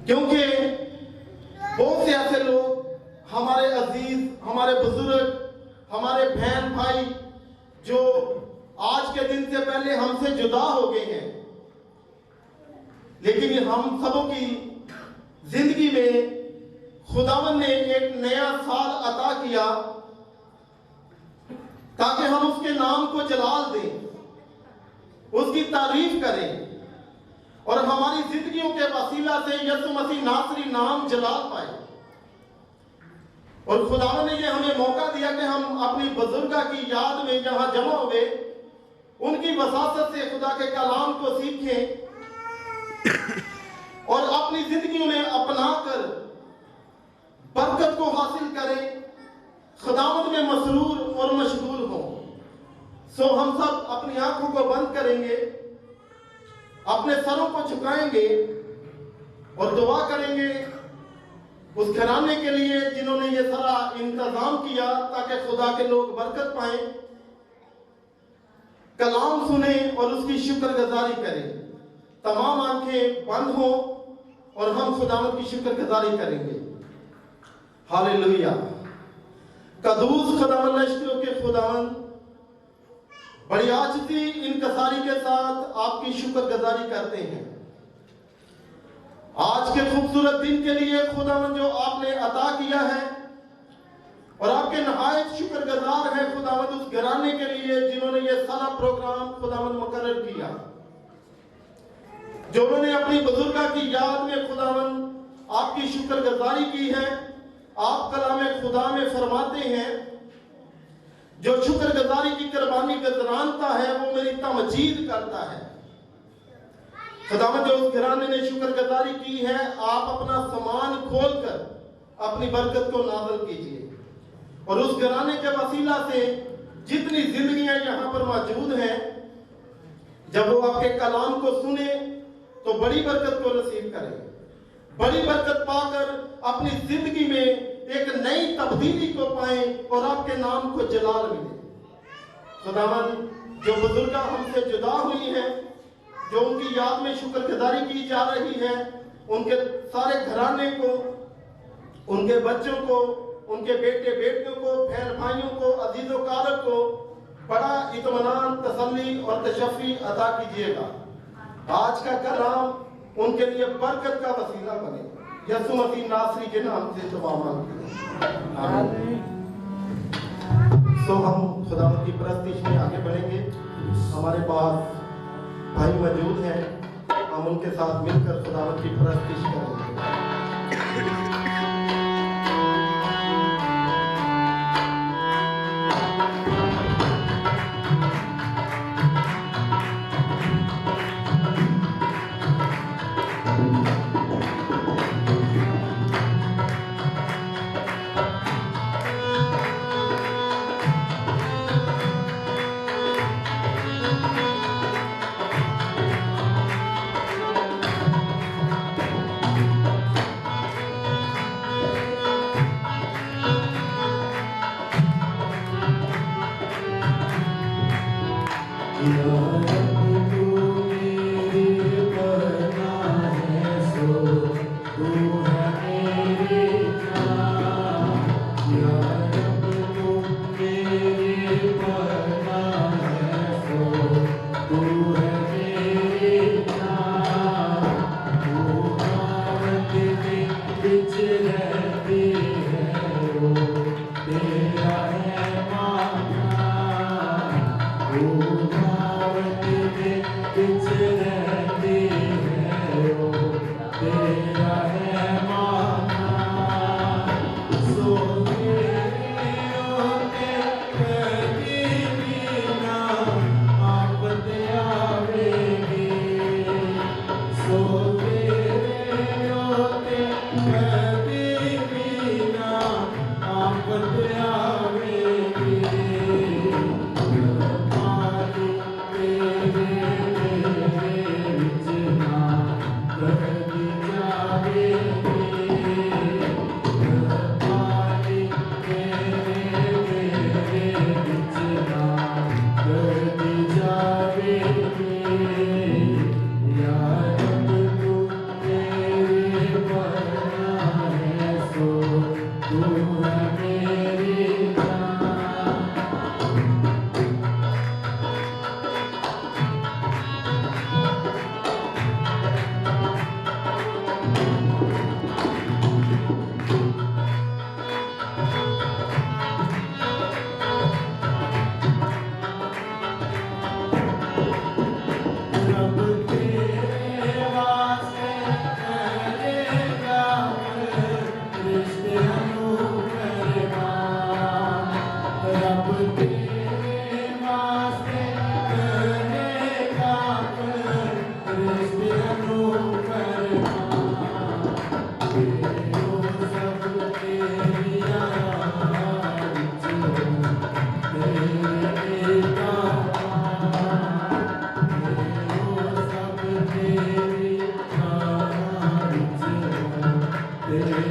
क्योंकि बहुत से ऐसे लोग हमारे अजीज, हमारे बुजुर्ग, हमारे बहन भाई जो आज के दिन से पहले हमसे जुदा हो गए हैं, लेकिन हम सबों की जिंदगी में खुदावन ने एक नया साल अता किया ताकि हम उसके नाम को जलाल दें, उसकी तारीफ करें और हमारी जिंदगियों के वसीला से यीशु मसीह नासरी नाम जलाल पाए। और खुदावन ने ये हमें मौका दिया कि हम अपनी बुजुर्गा की याद में जहां जमा हुए उनकी वसासत से खुदा के कलाम को सीखें और अपनी जिंदगी में अपनाकर बरकत को हासिल करें, खुदावंद में मसरूर और मशगूल हों। सो हम सब अपनी आंखों को बंद करेंगे, अपने सरों को झुकाएंगे और दुआ करेंगे उस घराने के लिए जिन्होंने ये सारा इंतजाम किया ताकि खुदा के लोग बरकत पाएं, कलाम सुने और उसकी शुक्रगुजारी करें। तमाम आंखें बंद हो और हम खुदावंद की शुक्रगुजारी करेंगे। हालेलुया। कदूस खुदावंद लश्करों के खुदावंद, बड़ी आजिज़ी इनकसारी के साथ आपकी शुक्रगुजारी करते हैं आज के खूबसूरत दिन के लिए खुदावंद जो आपने अता किया है, और आपके नहायत शुक्रगुजार हैं खुदावंद उस घराने के लिए जिन्होंने ये सारा प्रोग्राम खुदावंद मुकर्रर किया, जो उन्होंने अपनी बुजुर्गा की याद में खुदावंद आपकी शुक्रगुजारी की है। आप कलाम खुदा में फरमाते हैं, जो शुक्रगुजारी की कुर्बानी गजरानता है वो मेरी तमजीद करता है। खुदावंद जो उस घराने ने शुक्रगुजारी की है, आप अपना सामान खोलकर अपनी बरकत को नाज़िल कीजिए और उस घराने के वसीला से जितनी जिंदगियां यहाँ पर मौजूद हैं, जब वो आपके कलाम को सुने तो बड़ी बरकत को नसीब करें, बड़ी बरकत पाकर अपनी जिंदगी में एक नई तब्दीली को पाएं और आपके नाम को जलाल मिले। खुदावंद जो बुजुर्गा हमसे जुदा हुई हैं, जो उनकी याद में शुक्रगुजारी की जा रही है, उनके सारे घराने को, उनके बच्चों को, उनके बेटे बेटियों को, बहन भाइयों को, अजीजों कारब को बड़ा इत्मीनान, तसल्ली और तशफ़ी अता कीजिएगा। आज का कलाम उनके लिए बरकत का वसीला बने। यीशु मसीह नासरी के नाम से दुआ मांगते हैं, आमीन। तो हम खुदावंद की परस्तिश में आगे बढ़ेंगे। हमारे पास भाई मौजूद हैं, हम उनके साथ मिलकर खुदावंद की परस्तिश करेंगे। Thank you.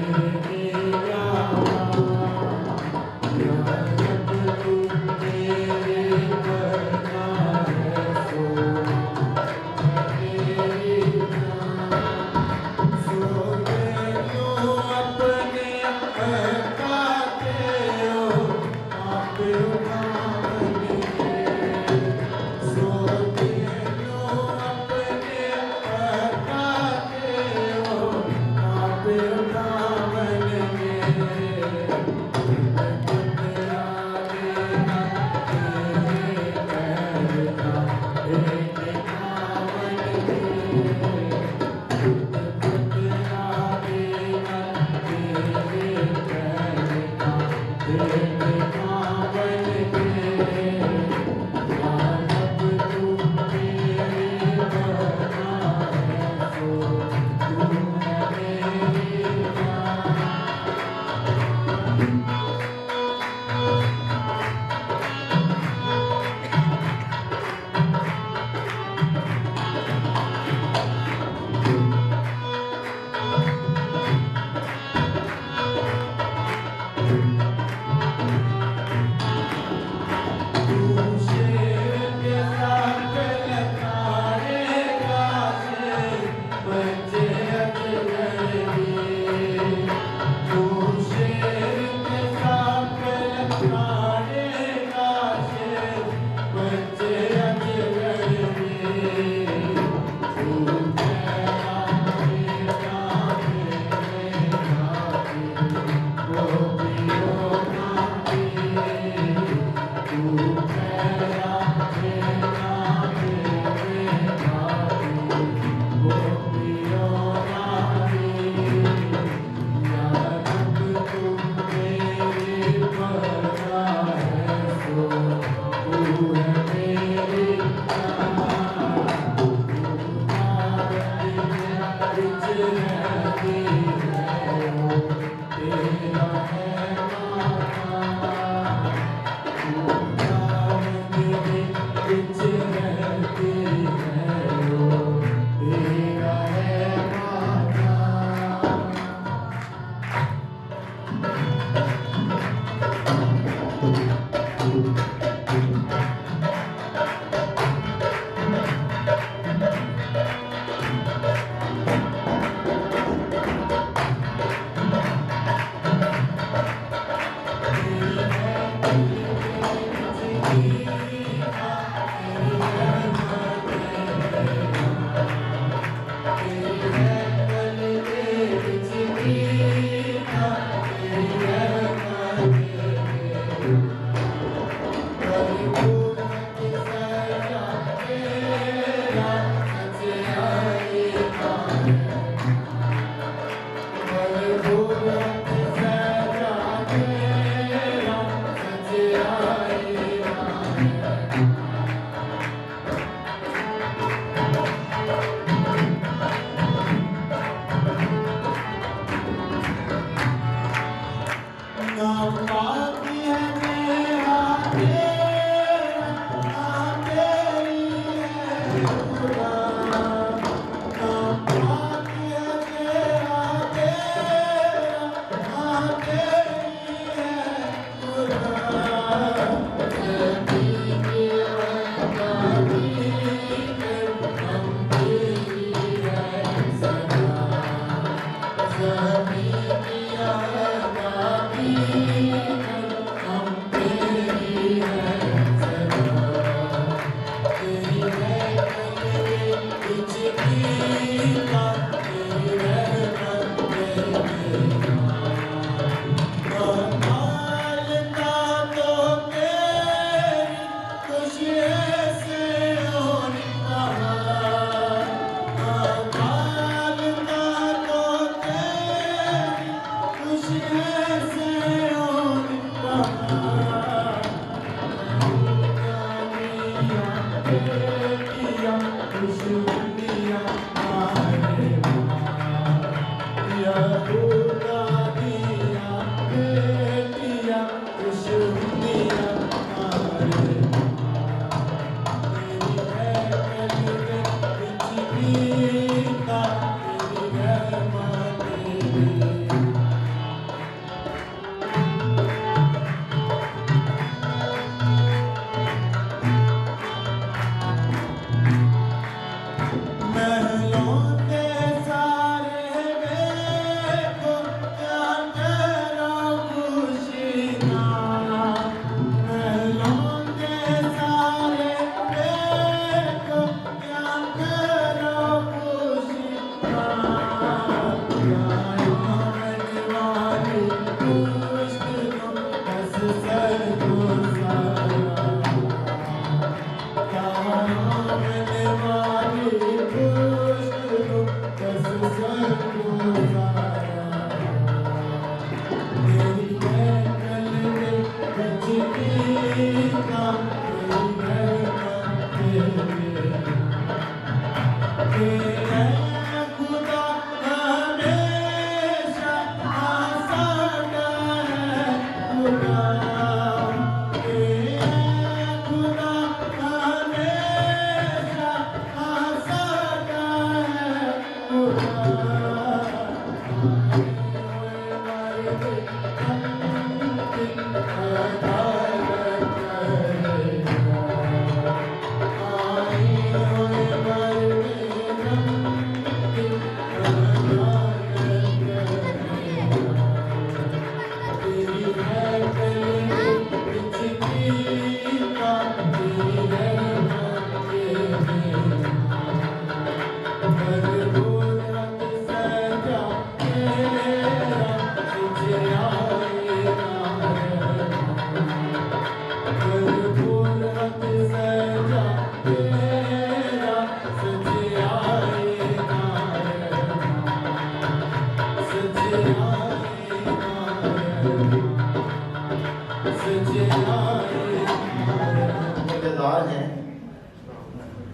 इंतजार हैं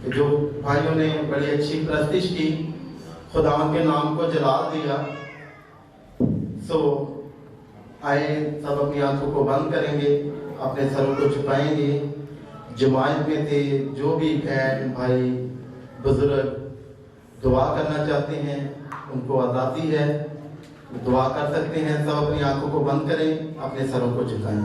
कि जो भाइयों ने बड़ी अच्छी प्रस्तिश की, खुदावंद के नाम को जलाल दिया। सो आए सब अपनी आंखों को बंद करेंगे, अपने सरों को झुकाएंगे। जमात में थे जो भी बहन भाई बुजुर्ग दुआ करना चाहते हैं, उनको आज़ादी है, दुआ कर सकते हैं। सब अपनी आंखों को बंद करें, अपने सरों को झुकाएं।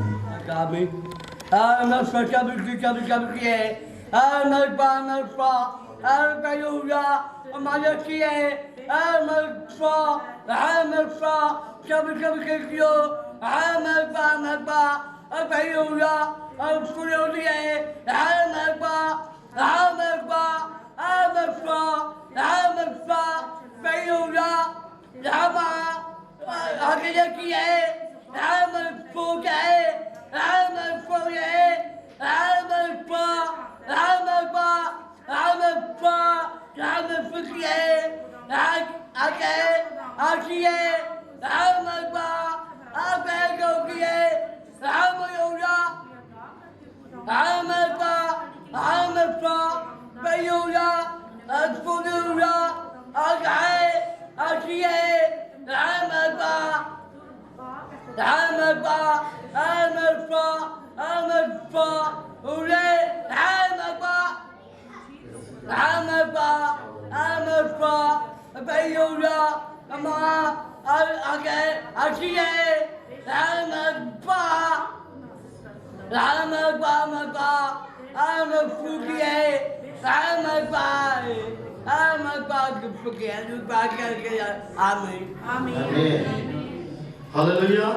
हालेलुया।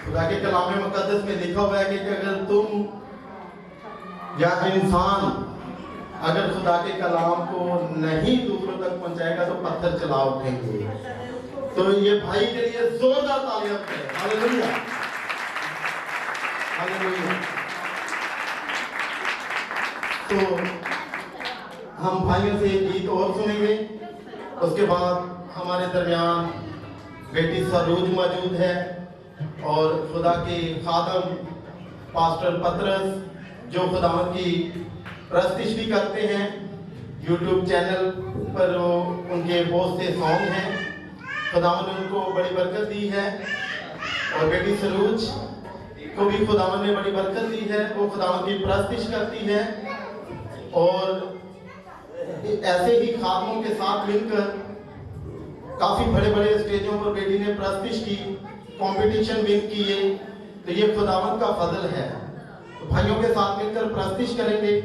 खुदा के कलाम मुकद्दस में लिखा हुआ है कि अगर तुम या इंसान अगर खुदा के कलाम को नहीं दूसरों तक पहुंचाएगा तो पत्थर चला उठेंगे। तो ये भाई के लिए जोरदार तालियां है। Hallelujah, hallelujah. तो हम भाइयों से एक गीत और सुनेंगे, उसके बाद हमारे दरमियान बेटी सरोज मौजूद है और खुदा के खादम पास्टर पतरस जो खुदावंद की प्रस्तिश भी करते हैं। यूट्यूब चैनल पर वो उनके बहुत से सॉन्ग हैं, खुदावंद ने उनको बड़ी बरकत दी है। और बेटी सरोज को भी खुदावंद ने बड़ी बरकत दी है, वो खुदावंद की प्रस्तिश करती है। और ऐसे ही खादमों के साथ मिलकर काफी बड़े बड़े स्टेजों पर बेटी ने प्रस्तिश की, कंपटीशन विन किए। तो ये खुदावंद का फजल है। तो भाइयों के साथ मिलकर प्रस्तिश करेंगे।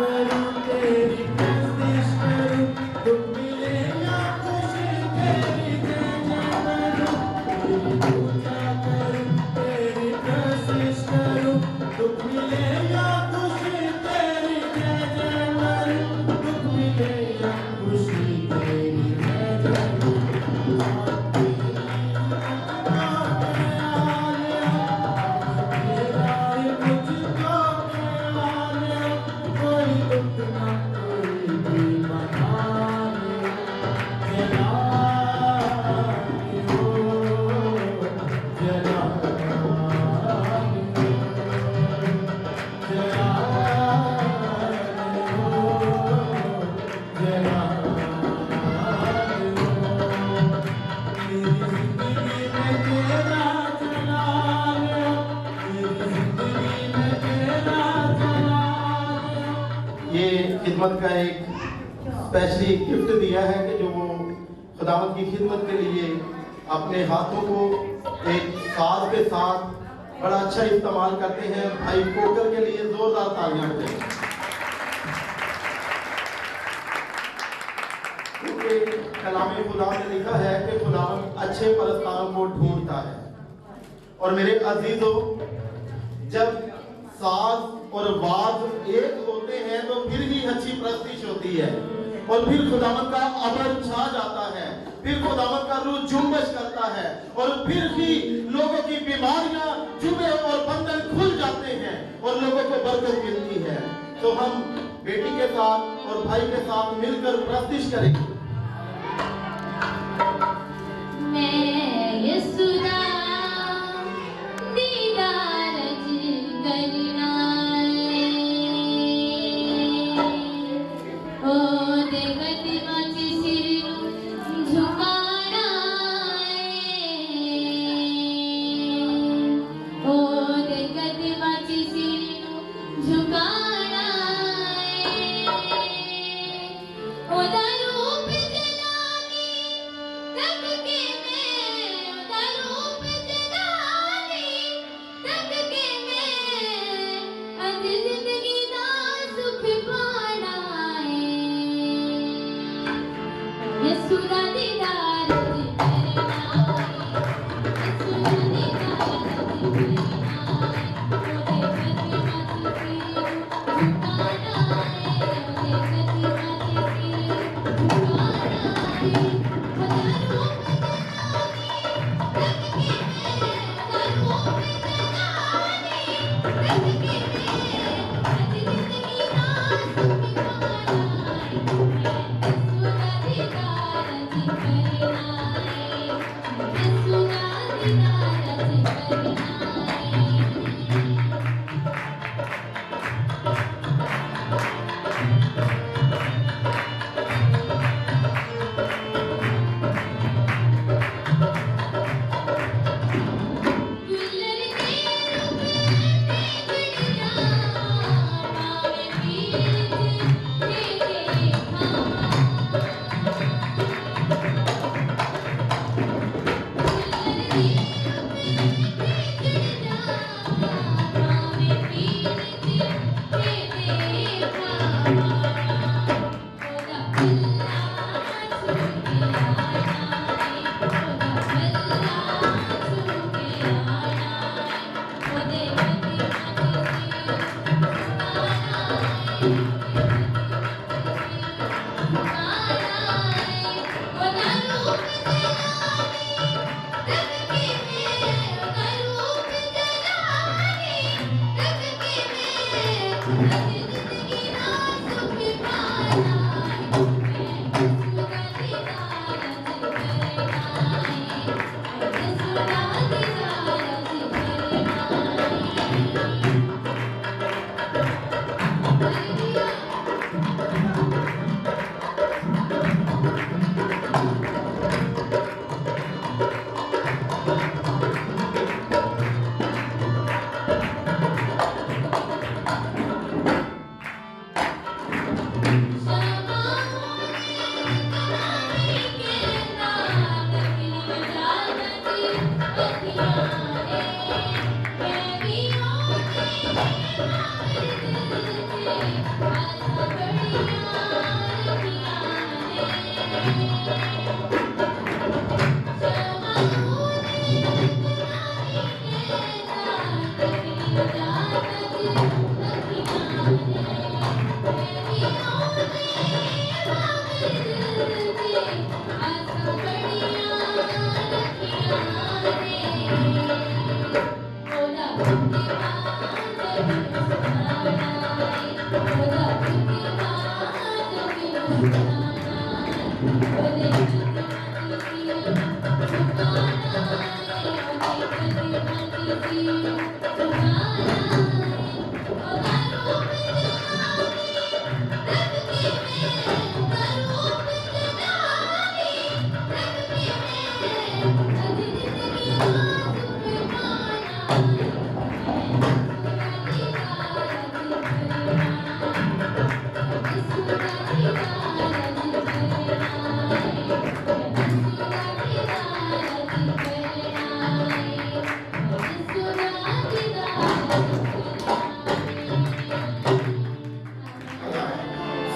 करूं तेरी प्रस्तिश करूं दुख मिले या खुशी तेरी जय जय करूं तेरी पूजा करूं तेरी प्रस्तिश करूं दुख मिले या खुशी तेरी जय जय करूं दुख मिले या खुशी तेरी जय जय ये खिदमत का एक स्पेशली गिफ्ट दिया है कि जो वो खुदावंद की खिदमत के लिए अपने हाथों को एक साज के साथ बड़ा अच्छा इस्तेमाल करते हैं। भाई कोकर के लिए जोरदार तालियां बजाएं, क्योंकि कलामे खुदा में लिखा है कि खुदावंद अच्छे परस्तारों को ढूंढता है। और मेरे अजीजों, जब साज और वाज एक होते हैं तो फिर ही अच्छी प्रस्तिश होती है और फिर खुदावंद का अमर छा जाता है, फिर खुदावंद का रूह जुम्बश करता है और फिर ही लोगों की बीमारियां जुबे और बंधन खुल जाते हैं और लोगों को बरकत मिलती है। तो हम बेटी के साथ और भाई के साथ मिलकर प्रस्तिश करेंगे। मैं यीशु दा दीदार करना ओ दे कदमां च सिर नूं झुकाना ओ दे कदमां च सिर नूं झुकाना ओदा रूप जलानी तक के मैं ओदा रूप जलानी तक के मैं अज जिंदगी दा सुख पाना है यीशु दा दीदार करना यीशु दा दीदार करना ओदे कदमां च सिर झुकाना ओदे कदमां च सिर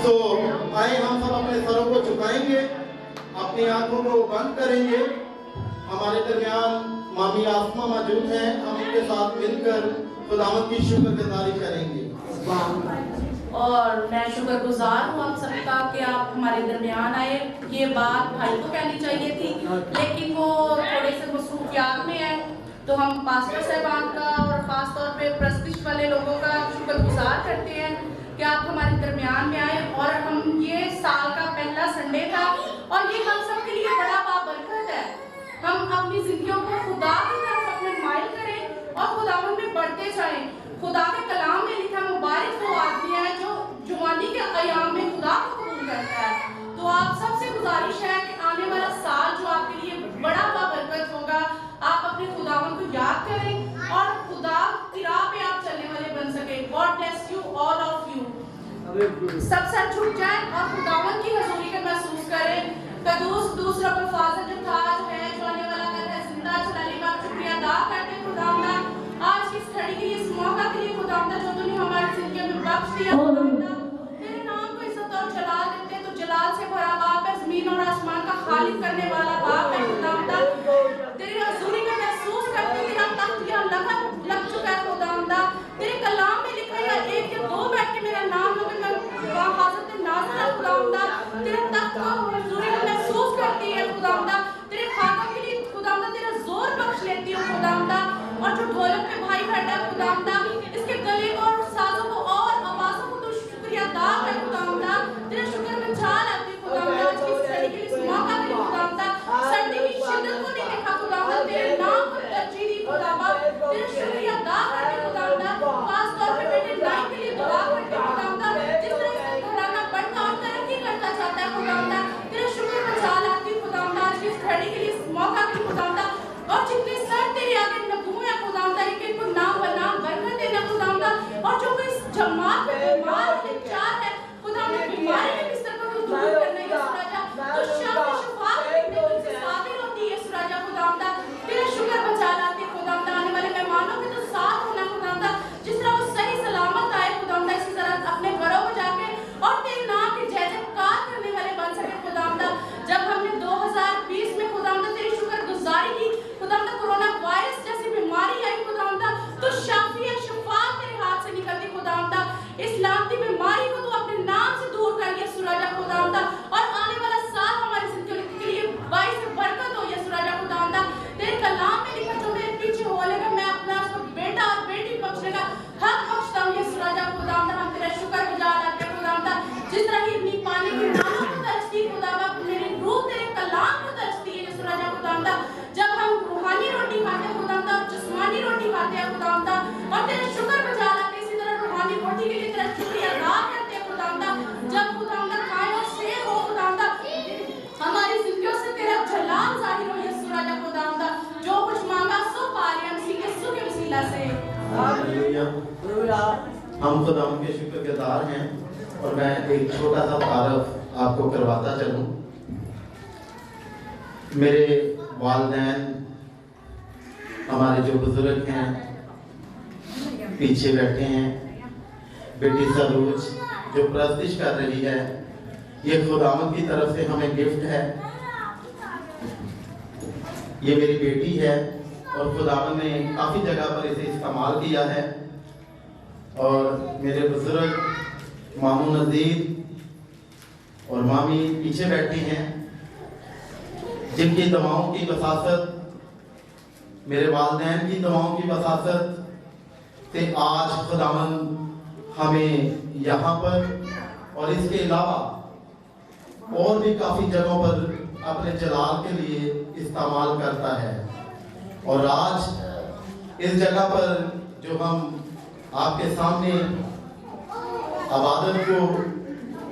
तो आए हम सब अपने सरों को झुकाएंगे, अपनी आंखों को बंद करेंगे। हमारे दरमियान मामी आसमा मौजूद हैं, हम उनके साथ मिलकर खुदावंद की शुक्रगुजारी करेंगे। और मैं शुक्रगुजार हूँ आप सबका कि आप हमारे दरमियान आए। ये बात भाई को कहनी चाहिए थी, लेकिन वो थोड़े से मसरूफियात में है, तो हम पास्टर साहबान का और ख़ास तौर पे प्रस्तिश वाले लोगों का शुक्रगुजार करते हैं कि आप हमारे दरमियान में आए। और हम ये साल का पहला संडे था और ये हम सब के लिए बड़ा बाबरकत है। हम अपनी जिंदगियों को खुदा की तरफ अपने माइल करें और खुदावंद में बढ़ते जाएं। खुदा के कलाम में लिखा मुबारक वो आदमी है जो जुवानी के अयाम में खुदा को कबूल करता है। तो आप सबसे गुजारिश है कि आने वाला साल जो आपके लिए बड़ा बाबरकत होगा, आप अपने खुदावंद को याद करें और खुदा की राह पे आप चलने वाले बन सके। God bless you all of you. सब सर झुक जाए और खुदावंद की हजूरी का महसूस करें। कदूस दूसरा फाजल जो था जो है जो आने वाला कर है जिंदा चलाने का शुक्रिया अदा करते हैं खुदावंद। आज की इस घड़ी के लिए, इस मौका के लिए खुदावंद जो तूने हमारी जिंदगी में बख्श दिया खुदावंद, तेरे नाम को इज्जत और जलाल देते हैं। तो जलाल से भरा बाप है, जमीन और आसमान का खालिक करने वाला बाप है खुदावंद। तेरी हजूरी का महसूस करते हैं, तेरा तख्त यहाँ लग चुका है खुदावंद। तेरे कलाम में लिखा है एक या दो बैठ के मेरा नाम लोगे मैं वहाँ हाज़िर थे नाज़िर है खुदावंद। तेरे तख्त को हजूरी का महसूस करती है खुदावंद। तेरे खातों के लिए खुदावंद तेरा जोर बख्श लेती हूँ खुदावंद। और जो ढोलक पे भाई बैठा है खुदावंद, इसके गले को और साजों को और आवाजों को तो शुक्रिया अदा कर खुदावंद। तेरा शुक्र में चाल आती है खुदावंद। आज की इस घड़ी के लिए, इस मौका के लिए खुदावंद, सर्दी की शिद्दत को नहीं देखा खुदावंद, तेरे नाम को तरजीह दी खुदावंद। तेरा शुक्रिया अदा करते खुदावंद। खास तौर पे बेटे नाई के लिए दुआ करते खुदावंद, जिस तरह इसका घराना बढ़ता और तरक्की करता जाता है खुदावंद। तेरा शुक्र में चाल आती है खुदावंद। आज की इस घड़ी के लिए, इस मौका के लिए खुदावंद, और जितने सर तेरे आगे नबूवत है खुदावंद, एक एक को नाम बनाम बरकत देना खुदावंद। और जो कोई इस जमात में बीमार है, चार है खुदावंद, बीमारी के बिस्तर पर दूर करने की सुराजा, तो शाम शिफा देने की साबित होती है सुराजा खुदावंद। तेरा शुक्र बचा लाती है खुदावंद। आने वाले मेहमानों के तो साथ होना खुदावंद, जिस तरह वो सही सलामत आए खुदावंद, इसी तरह अपने घरों में जाके और तेरे नाम की जय जयकार करने वाले बन सके खुदावंद। जब हमने 2020 में खुदावंद तेरी शुक्रगुजारी की खुदावंद, कोरोना वायरस जैसी बीमारी आई खुदावंद, तो शाफी शिफा तेरे हाथ से निकलती खुदावंद। इस लानती बीमारी को तू अपने नाम से दूर कर ये सुराजा खुदावंद। और आने वाला साल हमारी जिंदगी के लिए बाईस बरकत हो ये सुराजा खुदावंद। तेरे कलाम में लिखा जो मेरे पीछे हो लेगा, मैं अपना उसको बेटा और बेटी बख्शने का हक बख्शता हूँ ये सुराजा खुदावंद। हम तेरा शुक्र गुजार करते हैं खुदावंद। जिस तरह की अपनी पानी की नामों को तरसती खुदावंद, मेरी रूह तेरे कलाम को तरसती है ये सुराजा खुदावंद। जब हम रूहानी रोटी खाते हैं खुदावंद और जिस्मानी रोटी खाते हैं खुदावंद, और तेरा शुक्र बजा लाते, इसी तरह रूहानी रोटी के लिए तेरा शुक्रिया अदा करते हैं खुदावंद। जब खुदावंद खाए और शेर हो खुदावंद, हमारी जिंदगियों से तेरा जलाल जाहिर हो ये सुराजा खुदावंद। जो कुछ मांगा सो पा रहे हैं मसीह यीशु के वसीला से। हालेलुया। हम खुदावंद के शुक्रगुजार हैं। और मैं एक छोटा सा तारफ आपको करवाता चलूं। मेरे वालिदैन, हमारे जो बुजुर्ग हैं पीछे बैठे हैं, बेटी सरूज जो प्रस्तिश कर रही है, ये खुदावंद की तरफ से हमें गिफ्ट है। ये मेरी बेटी है और खुदावंद ने काफ़ी जगह पर इसे इस्तेमाल किया है। और मेरे बुजुर्ग मामू नज़ीर और मामी पीछे बैठे हैं, जिनकी दवाओं की वसासत, मेरे वालिदैन की दवाओं की वसासत से आज खुदावंद हमें यहाँ पर और इसके अलावा और भी काफ़ी जगहों पर अपने जलाल के लिए इस्तेमाल करता है। और आज इस जगह पर जो हम आपके सामने इबादत को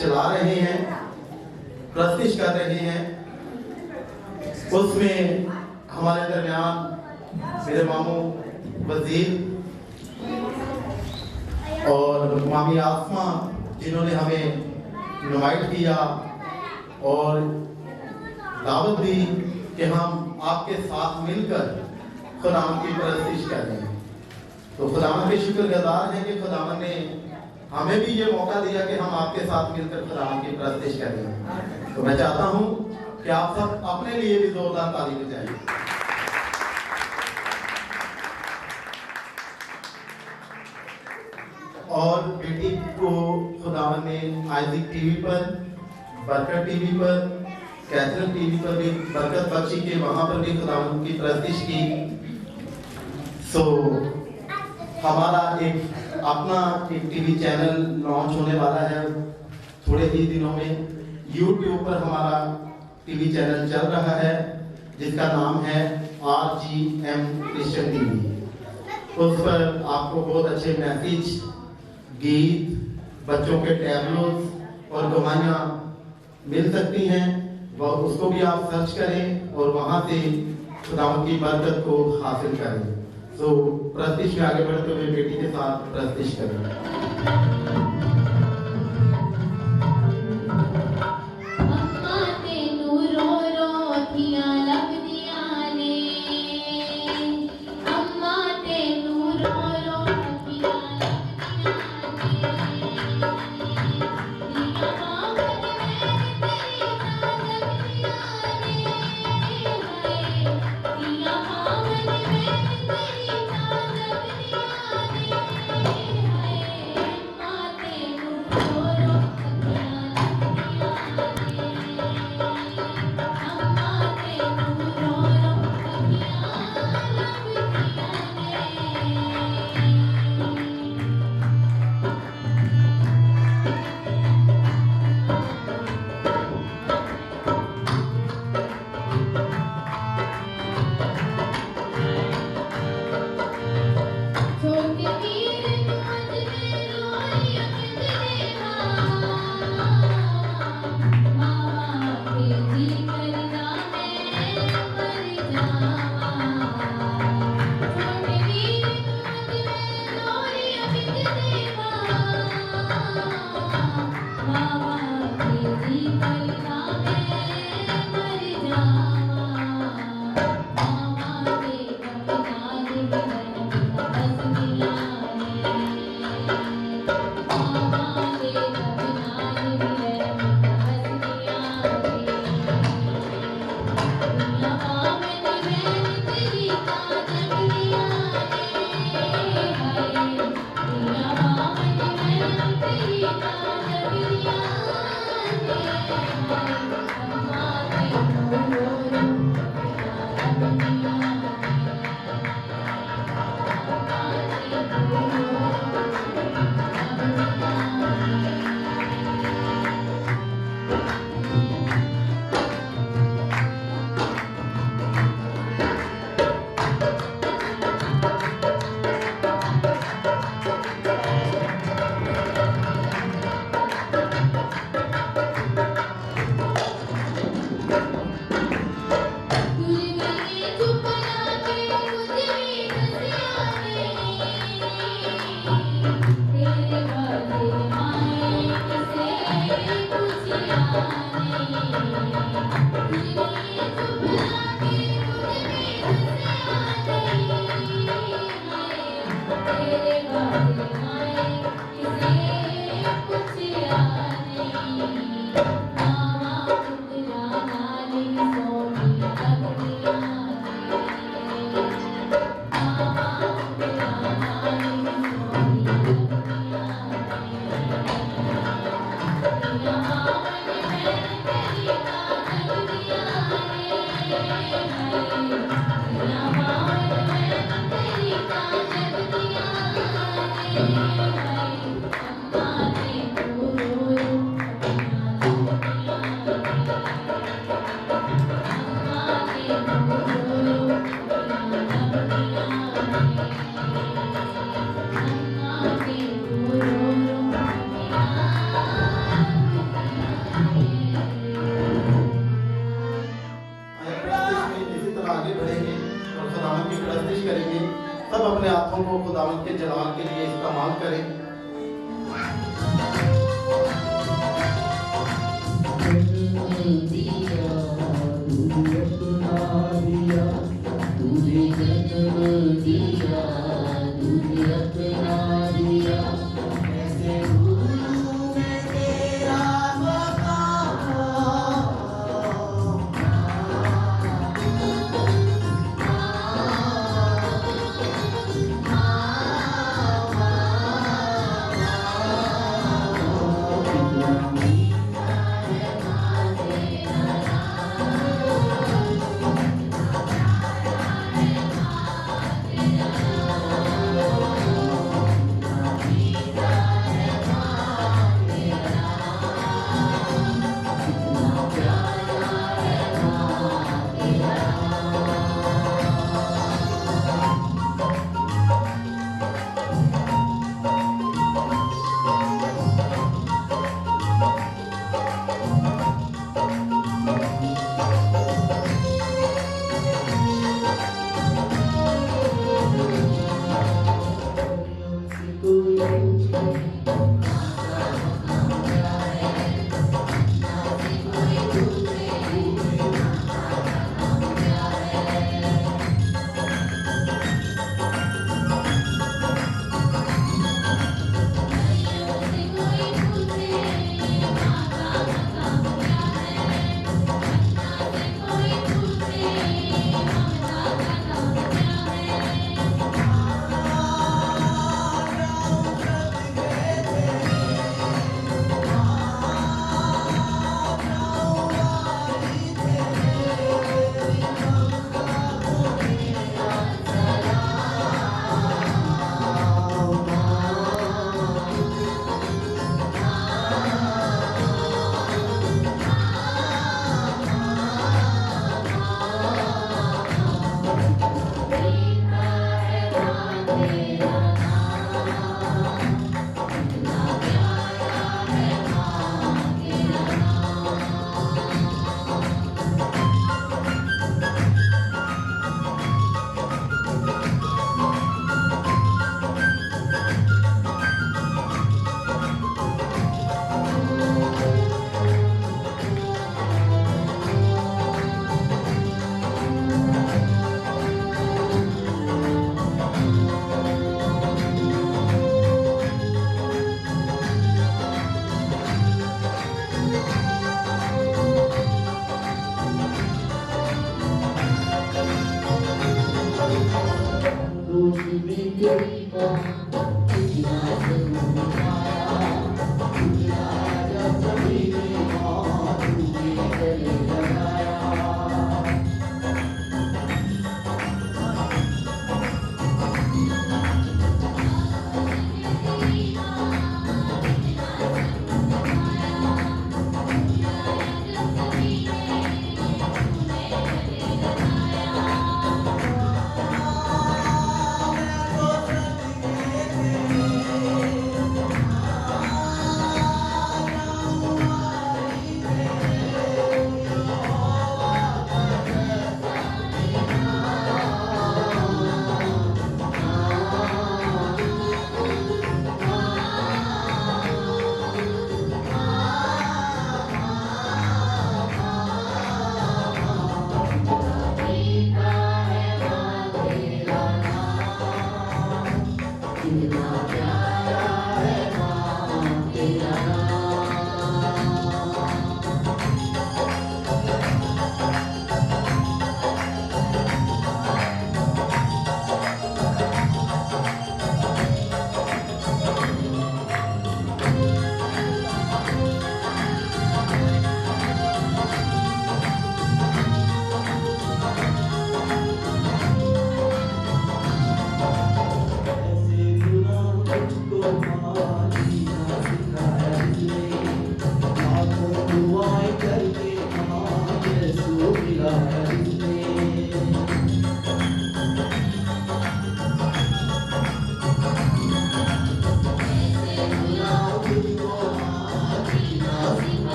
चला रहे हैं, प्रस्तिश कर रहे हैं, उसमें हमारे दरमियान मेरे मामू वजीर और मामी आसमा, जिन्होंने हमें इनवाइट किया और दावत दी कि हम आपके साथ मिलकर खुदावंद की प्रस्तिश करें। तो खुदावंद के शुक्रगुजार हैं कि खुदावंद ने हमें भी ये मौका दिया कि हम आपके साथ मिलकर खुदावन की प्रस्तिश करें। तो मैं चाहता हूं कि आप सब अपने लिए भी जोरदार ताली बजाइए। और बेटी को खुदावन ने आइज़िक टीवी पर, बरकत टीवी पर, कैथरीन टीवी पर भी बरकत बख्शी के वहां पर भी खुदावन की प्रस्तिश की। सो हमारा एक अपना एक टीवी चैनल लॉन्च होने वाला है थोड़े ही दिनों में। YouTube पर हमारा टीवी चैनल चल रहा है जिसका नाम है RGM क्रिश्चियन टीवी। उस पर आपको बहुत अच्छे मैसेज, गीत, बच्चों के टैबलोस और गवाहियाँ मिल सकती हैं। वह उसको भी आप सर्च करें और वहाँ से खुदावंद की बरकत को हासिल करें। तो प्रस्तिश में आगे बढ़ते हुए बेटी के साथ प्रस्तिश करें। खुदावंद के जलाल के लिए इस्तेमाल करें। दिया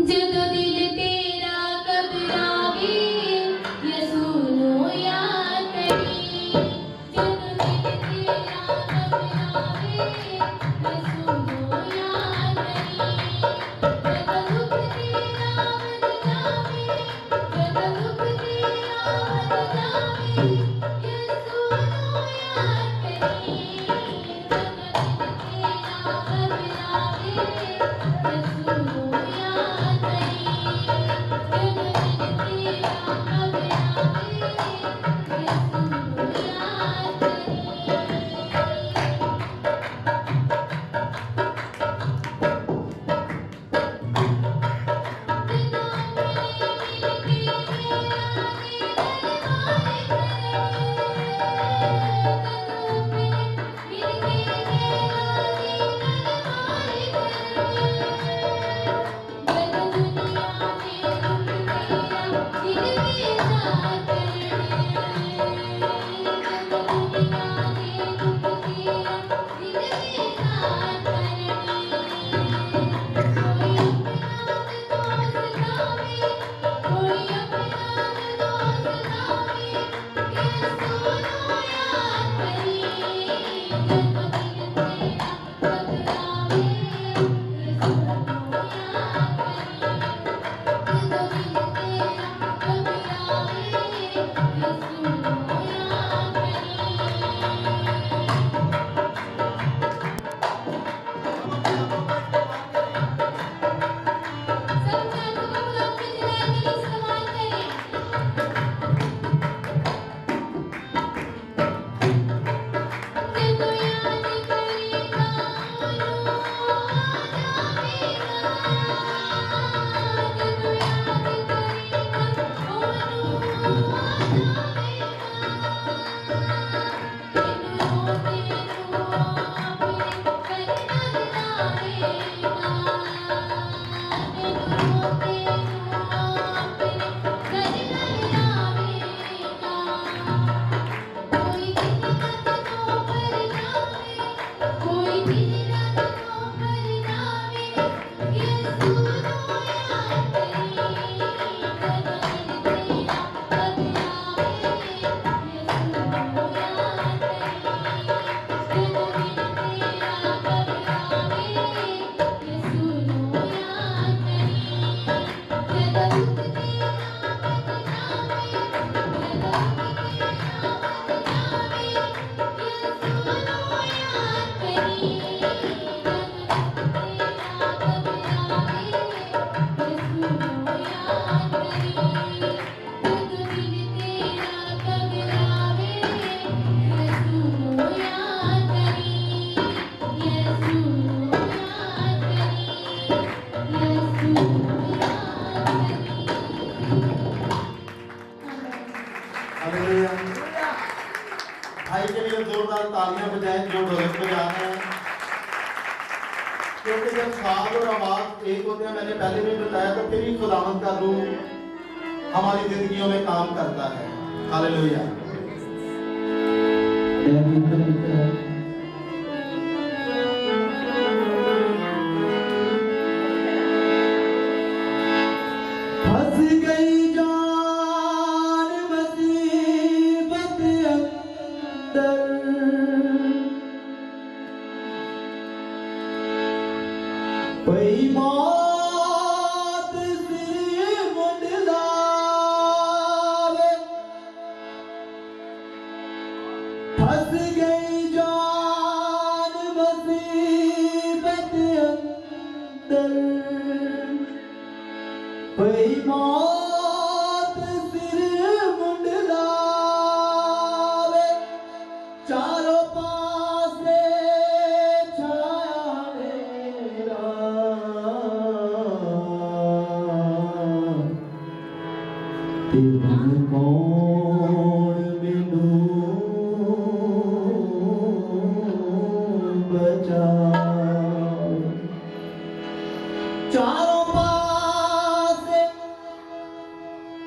ਜਦੋਂ ਦਿਲ ਤੇਰਾ ਘਬਰਾਵੇ ਯਿਸੂ ਨੂੰ ਯਾਦ ਕਰੀ ਜਦੋਂ ਦਿਲ ਤੇਰਾ ਘਬਰਾਵੇ ਯਿਸੂ ਨੂੰ ਯਾਦ ਕਰੀ ਜਦੋਂ ਦੁੱਖ ਤੇਰਾ ਵੱਧ ਜਾਵੇ ਜਦੋਂ ਦੁੱਖ ਤੇਰਾ ਵੱਧ ਜਾਵੇ ਯਿਸੂ ਨੂੰ ਯਾਦ ਕਰੀ ਜਦੋਂ ਦਿਲ ਤੇਰਾ ਘਬਰਾਵੇ ਯਿਸੂ ਨੂੰ ਯਾਦ ਕਰੀ ਜਦੋਂ ਦਿਲ ਤੇਰਾ ਘਬਰਾਵੇ ਯਿਸੂ ਨੂੰ ਯਾਦ हालेलुया। भाई के लिए जोरदार तालियां बजाएं जो ढोलक बजा रहे हैं, क्योंकि जब साज और आवाज एक होते हैं, मैंने पहले भी बताया, तो फिर ही खुदावंद का रूह हमारी जिंदगियों में काम करता है। हालेलुया। फंस गई जान मुसीबत अंदर, कोई मौत सिर मुंडलावे। फंस गई जान मुसीबत अंदर, कोई मौत सिर मुंडलावे। चारों पासे छाया मेरा, तेरे कौन मैनू बचाए। चारों पासे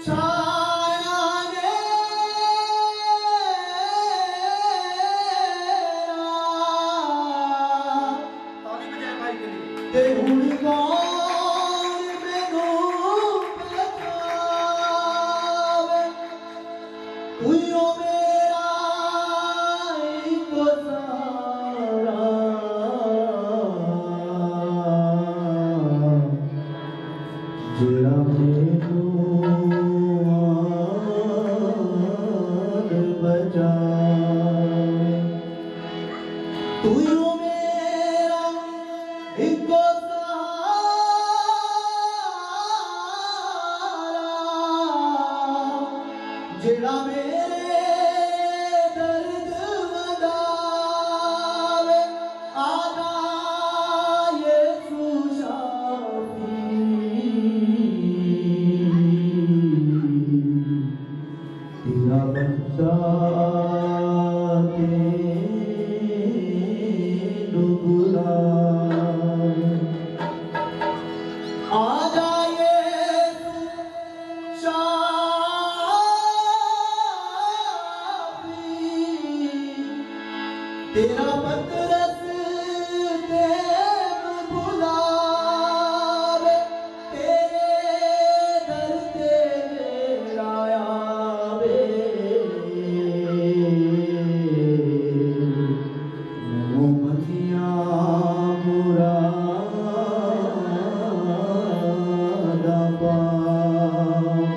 छाया ताली बजाएं भाई के ते हुण कौन मैनू बचावे तुइयो मेरा इको सहारा जेड़ा मैनू आन बचावे तुइयो मेरा इको सहारा जेड़ा मेरे दर्द वदावे आजा यीशु शाफी तेरा बंदा तेनू बुलावे आजा यीशु शाफी तेरा पतरस तेनू बुलावे तेरे दर ते जेड़ा आवे मैनू मनिया मुरादा पावे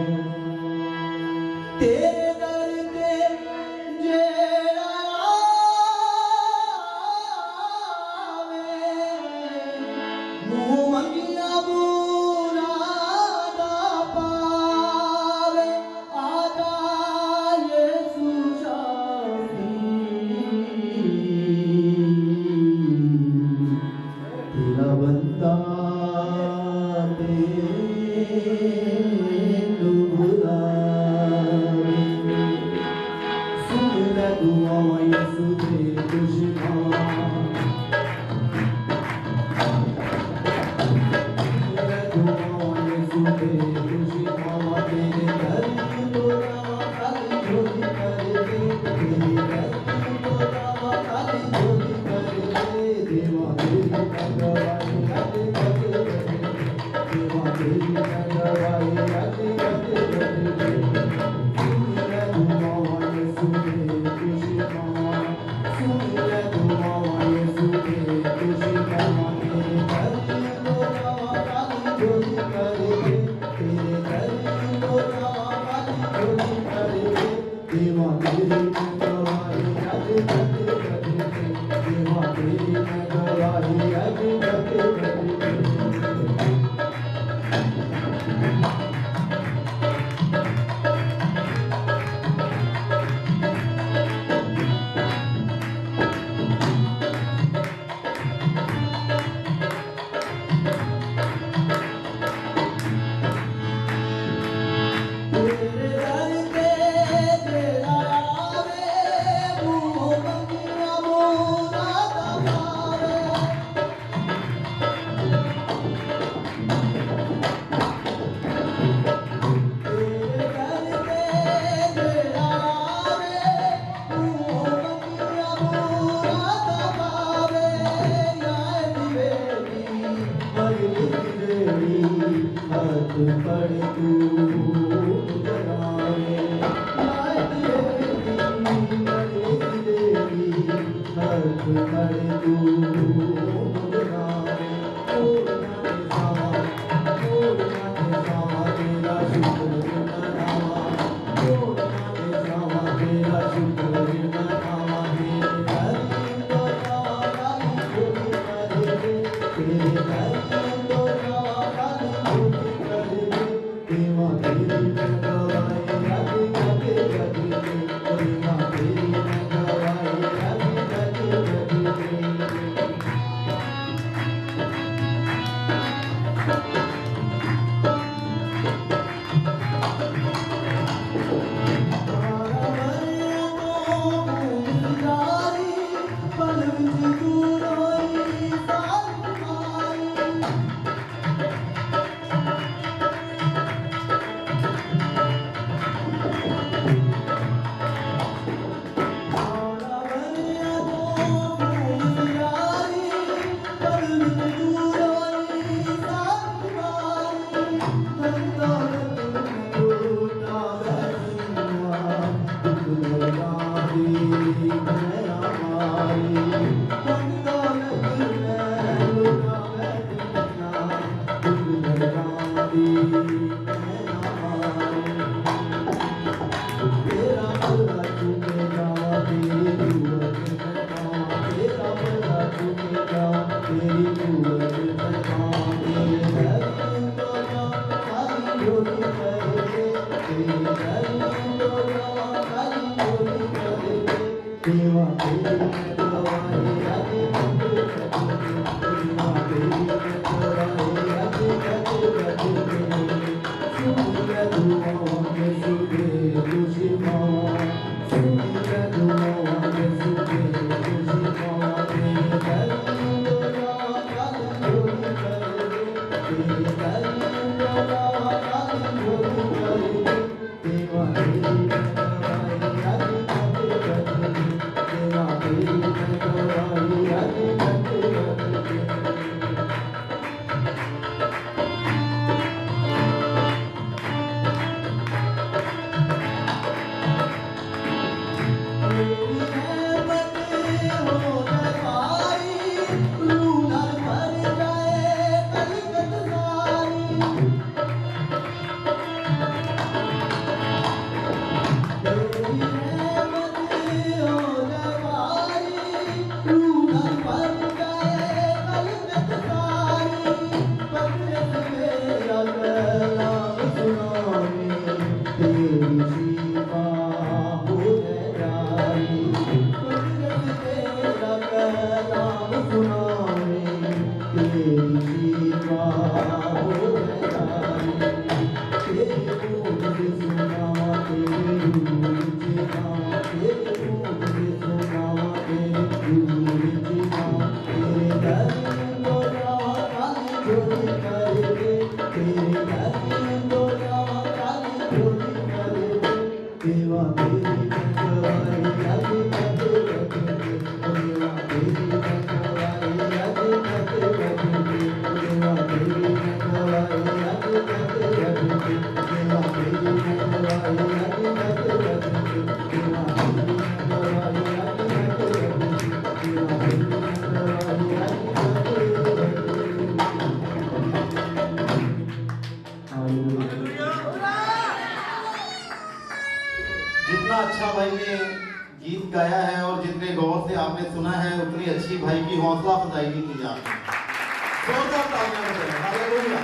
तेरे दर ते जेड़ा आवे मुँह मंगिया मुरादा पावे आजा यीशु शाफी तेरा बंदा तेनू बुलावे सुन ले दुआवां यीशु दे दुश्मन चोरी करके तेरी गली को जावा काली चोरी करके देवा तेरी रखवाली आज तक रखेंगे देवा तेरी रखवाली आज तक रखेंगे देवा तेरी रखवाली आज तक रखेंगे देवा तेरी रखवाली आज तक रखेंगे देवा तेरी रखवाली आज तक रखेंगे देवा तेरी रखवाली आज तक जितना अच्छा भाई ने गीत गाया है और जितने गौर से आपने सुना है उतनी अच्छी भाई की हौसला अफजाई भी की जाती है। जोरदार तालियां बजाएं। Hallelujah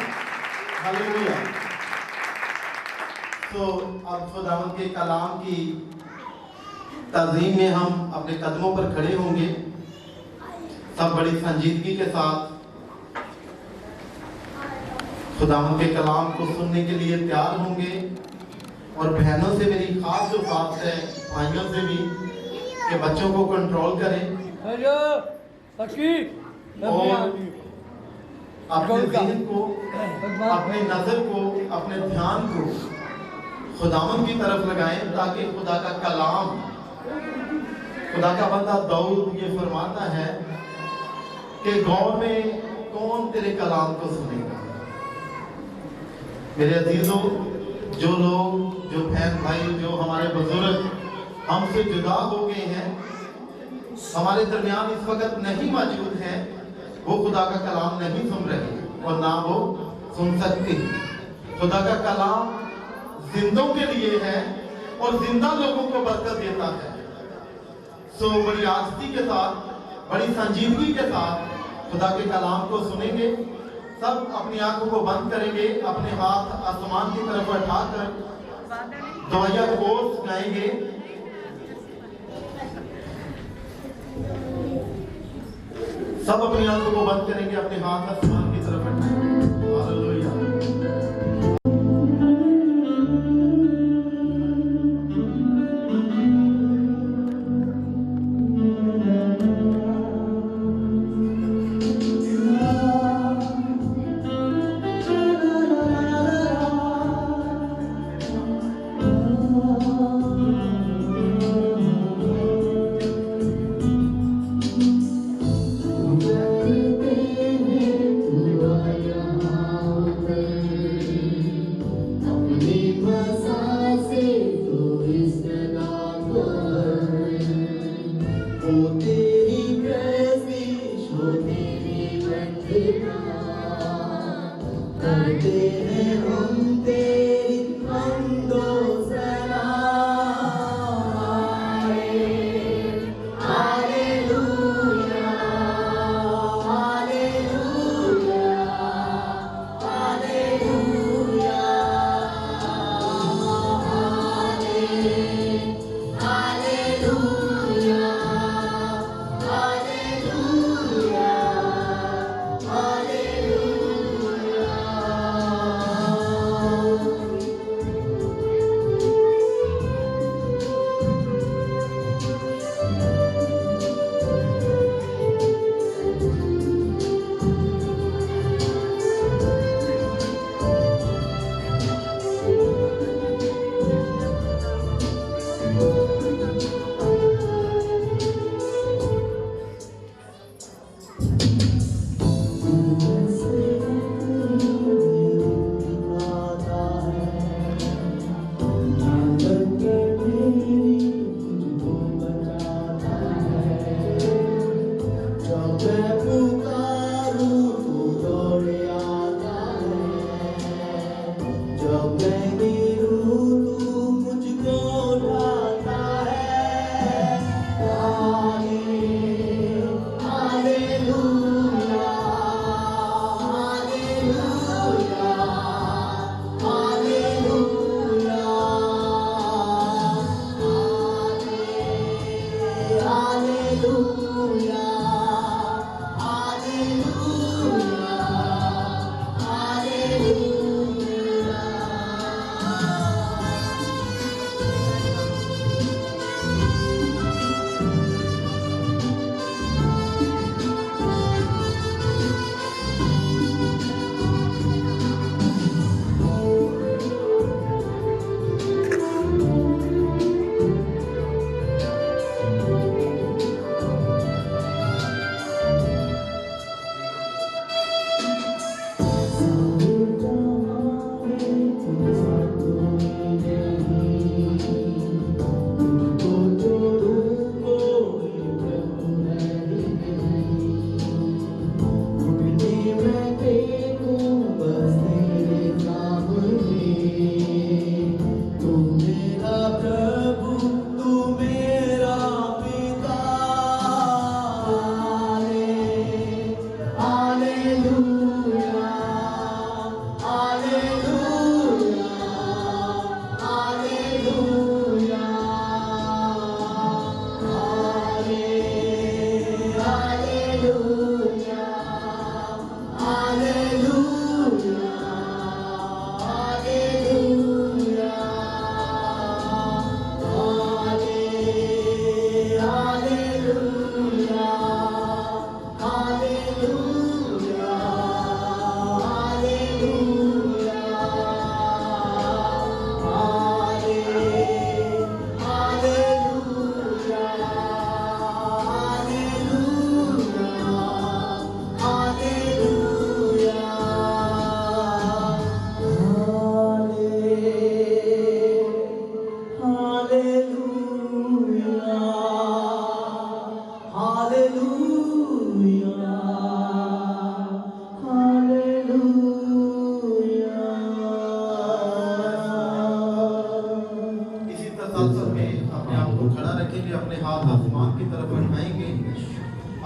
hallelujah. तो अब खुदावंद के कलाम की ताज़ीम में हम अपने कदमों पर खड़े होंगे, सब बड़ी संजीदगी के साथ खुदावंद के कलाम को सुनने के लिए तैयार होंगे। और बहनों से मेरी खास जो बात है, भाइयों से भी, कि बच्चों को कंट्रोल करें और अपने ज़हन को, अपने नज़र को, अपने ध्यान को खुदावंद की तरफ लगाएं, ताकि खुदा का कलाम, खुदा का बंदा दाऊद ये फरमाता है कि गौर में कौन तेरे कलाम को सुनेगा। मेरे अजीजों, जो लोग, जो बहन भाई, जो हमारे बुजुर्ग हमसे जुदा हो गए हैं, हमारे दरमियान इस वक्त नहीं मौजूद हैं, वो खुदा का कलाम नहीं सुन रहे और ना वो सुन सकते। खुदा का कलाम जिंदों के लिए है और जिंदा लोगों को बरकत देता है। सो बड़ी आस्ती के साथ, बड़ी संजीदगी के साथ खुदा के कलाम को सुनेंगे। सब अपनी आंखों को बंद करेंगे, अपने हाथ आसमान की तरफ उठाकर दुआया कोर्स गाएंगे। सब अपनी आंखों को बंद करेंगे, अपने हाथ आसमान की तरफ उठाएंगे। हालेलुया।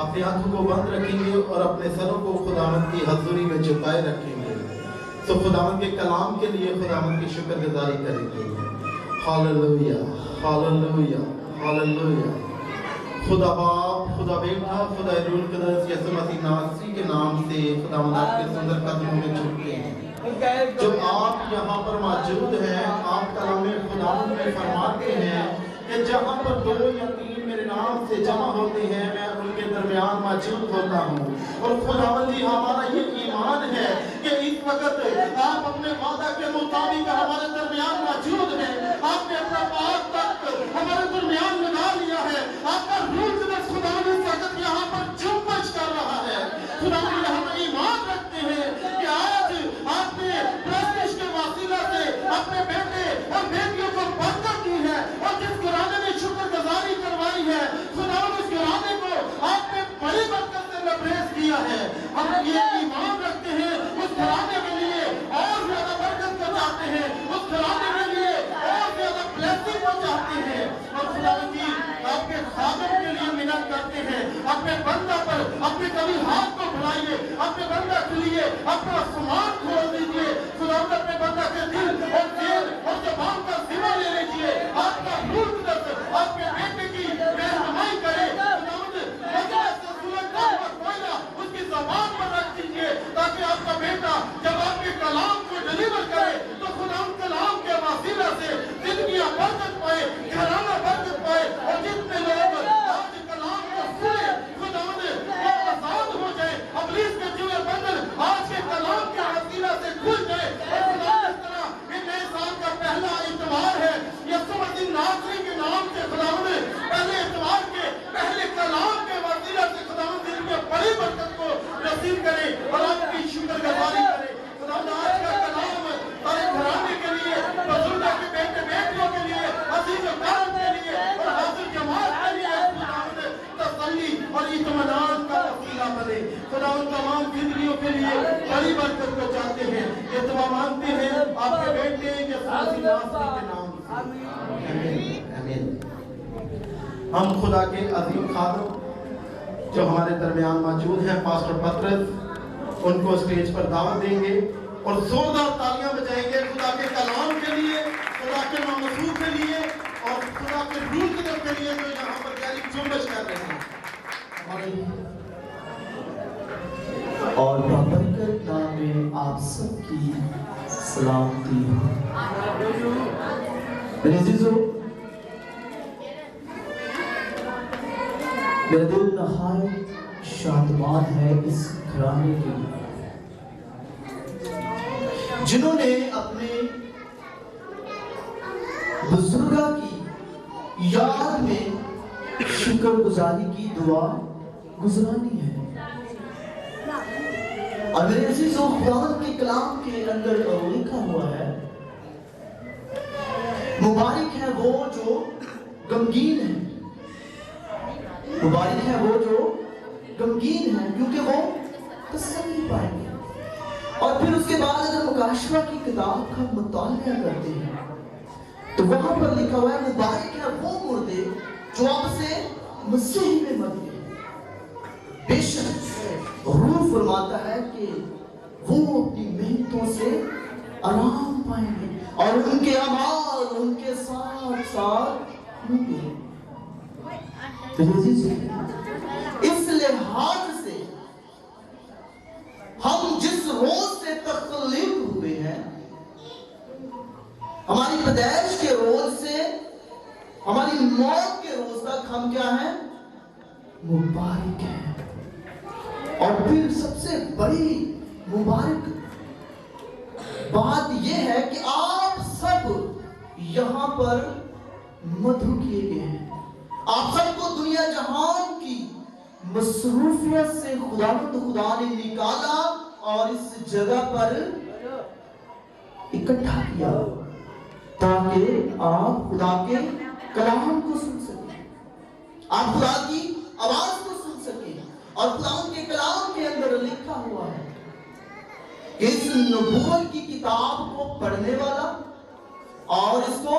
अपने आंखों को बंद रखेंगे और अपने सरों को खुदावंद की हज़ूरी में झुकाए रखेंगे। तो खुदावंद के कलाम के लिए खुदावंद की शुक्रगुजारी करेंगे। Hallelujah, hallelujah, hallelujah. खुदा बाप, खुदा बेटा, खुदा रूह कुद्दूस यीशु मसीह नासरी के नाम से खुदावंद आपके सुंदर कदमों में झुकते हैं। जो आप यहाँ पर मौजूद हैं, आप कलाम खुदावंद में फरमाते हैं कि जहाँ पर 2 या 3 मेरे नाम से जमा होते हैं, मैं उनके दरमियान मौजूद होता हूँ। और खुदावंद जी, हमारा ये ईमान है कि इस वक्त आप अपने वादा के मुताबिक हमारे दरमियान मौजूद हैं। आपने अपना पाक तख्त हमारे दरमियान लगा लिया है। आपका रूह कुद्दूस खुदावंद इस वक्त यहाँ पर जुम्मश कर रहा है। खुदावंद, हम ईमान रखते हैं कि आज आपने प्रैक्टिस के वसीला से अपने बेटे और बेटियों को बरकत दी है, और जिस घराने में शुक्रगुजारी करवाई है खुदावंद, उस घराने को आपने बड़ी बरकत से लबरेज किया है। हम ये ईमान रखते हैं, उस घराने के लिए और ज्यादा बरकत को चाहते हैं, उस घराने के लिए और ज्यादा ब्लेसिंग को चाहते हैं। और खुदावंद जी, आपके खादम के लिए मिन्नत करते हैं, अपने बंदा पर अपने कभी हाथ को बढ़ाइए, अपने बंदा के लिए अपना सामान खोल दीजिए। खुदावंद, अपने बंदा के दिल और दिल और ज़बान का जिम्मा ले लीजिए। आपका रूह कुद्दूस आपके बेटे की रहनुमाई करे। खुदावंद, उसकी ज़बान पर रख दीजिए, ताकि आपका बेटा जब आपके कलाम को डिलीवर करे तो खुदावंद कलाम के वसीला से जिंदगियां बरकत पाए, घराना बरकत पाए, और जितने लोग आज कलाम को सुने खुदावंद वो आजाद हो जाए, इब्लीस के जुए बंधन आज के कलाम के वसीला से खुल जाए। और खुदावंद, इस तरह ये नए साल का पहला इतवार है, यीशु मसीह नासरी के नाम से खुदावंद पहले इतवार के पहले कलाम के वसीला से खुदावंद जिनके बड़ी बरकत को नसीब करे और आपकी शुक्रगुजारी करे। खुदावंद, आज का कलाम सारे घराने के लिए, बुजुर्गों के बेटे बेटियों के लिए, अजीज औकात के लिए और हाजिर जमात के लिए खुदावंद तसल्ली और इत्मीनान का वसीला बने। खुदावंद, तमाम जिंदगियों के लिए बड़ी बरकत को चाहते हैं। ये दुआ मांगते हैं आपके बेटे यीशु मसीह नासरी के नाम से। आमीन, आमीन। हम खुदा के अजीम खादम जो हमारे दरमियान मौजूद हैं, पास्टर पतरस, उनको स्टेज पर दावत देंगे और जोरदार तालियां बजाएंगे खुदा के कलाम के लिए, खुदा के मौजूद के लिए और खुदा के रूह कुद्दूस के लिए, जो यहाँ पर जारी जुम्मश कर रहे हैं। और बरकत नाम में आप सबकी सलामती हो। मेरे अजीजों, मेरा दिल नहायत शादमान है इस घराने के लिए जिन्होंने अपने बुजुर्गा की याद में शुक्रगुजारी की दुआ गुजरानी है। और मेरे अजीजों, खुदावंद के कलाम के अंदर लिखा हुआ है, मुबारक है वो जो गमगीन है, मुबारक है वो जो गमगीन है, क्योंकि वो तसल्ली पाएंगे। और फिर उसके बाद अगर मुकाशवा की किताब का मुतालिया करते हैं तो वहां पर लिखा हुआ है, मुबारक है वो मुर्दे जो अब से मसीह में मर गए। बेशक रूह फरमाता है कि वो अपनी मेहनतों से आराम पाएंगे और उनके अमाल उनके साथ साथ होंगे। इस लिहाज से हम जिस रोज से तख्लीक हुए हैं, हमारी पैदाइश के रोज से हमारी मौत के रोज तक हम क्या हैं? मुबारक हैं। और फिर सबसे बड़ी मुबारक बात यह है कि आप सब यहां पर मधु किए गए हैं। आप सबको दुनिया जहान की मसरूफियत से खुदा ने निकाला और इस जगह पर इकट्ठा किया ताकि आप खुदा के कलाम को सुन सकें, आप खुदा की आवाज को सुन सकें। और खुदा के कलाम के अंदर लिखा हुआ है कि इस नबूवत की किताब को पढ़ने वाला और इसको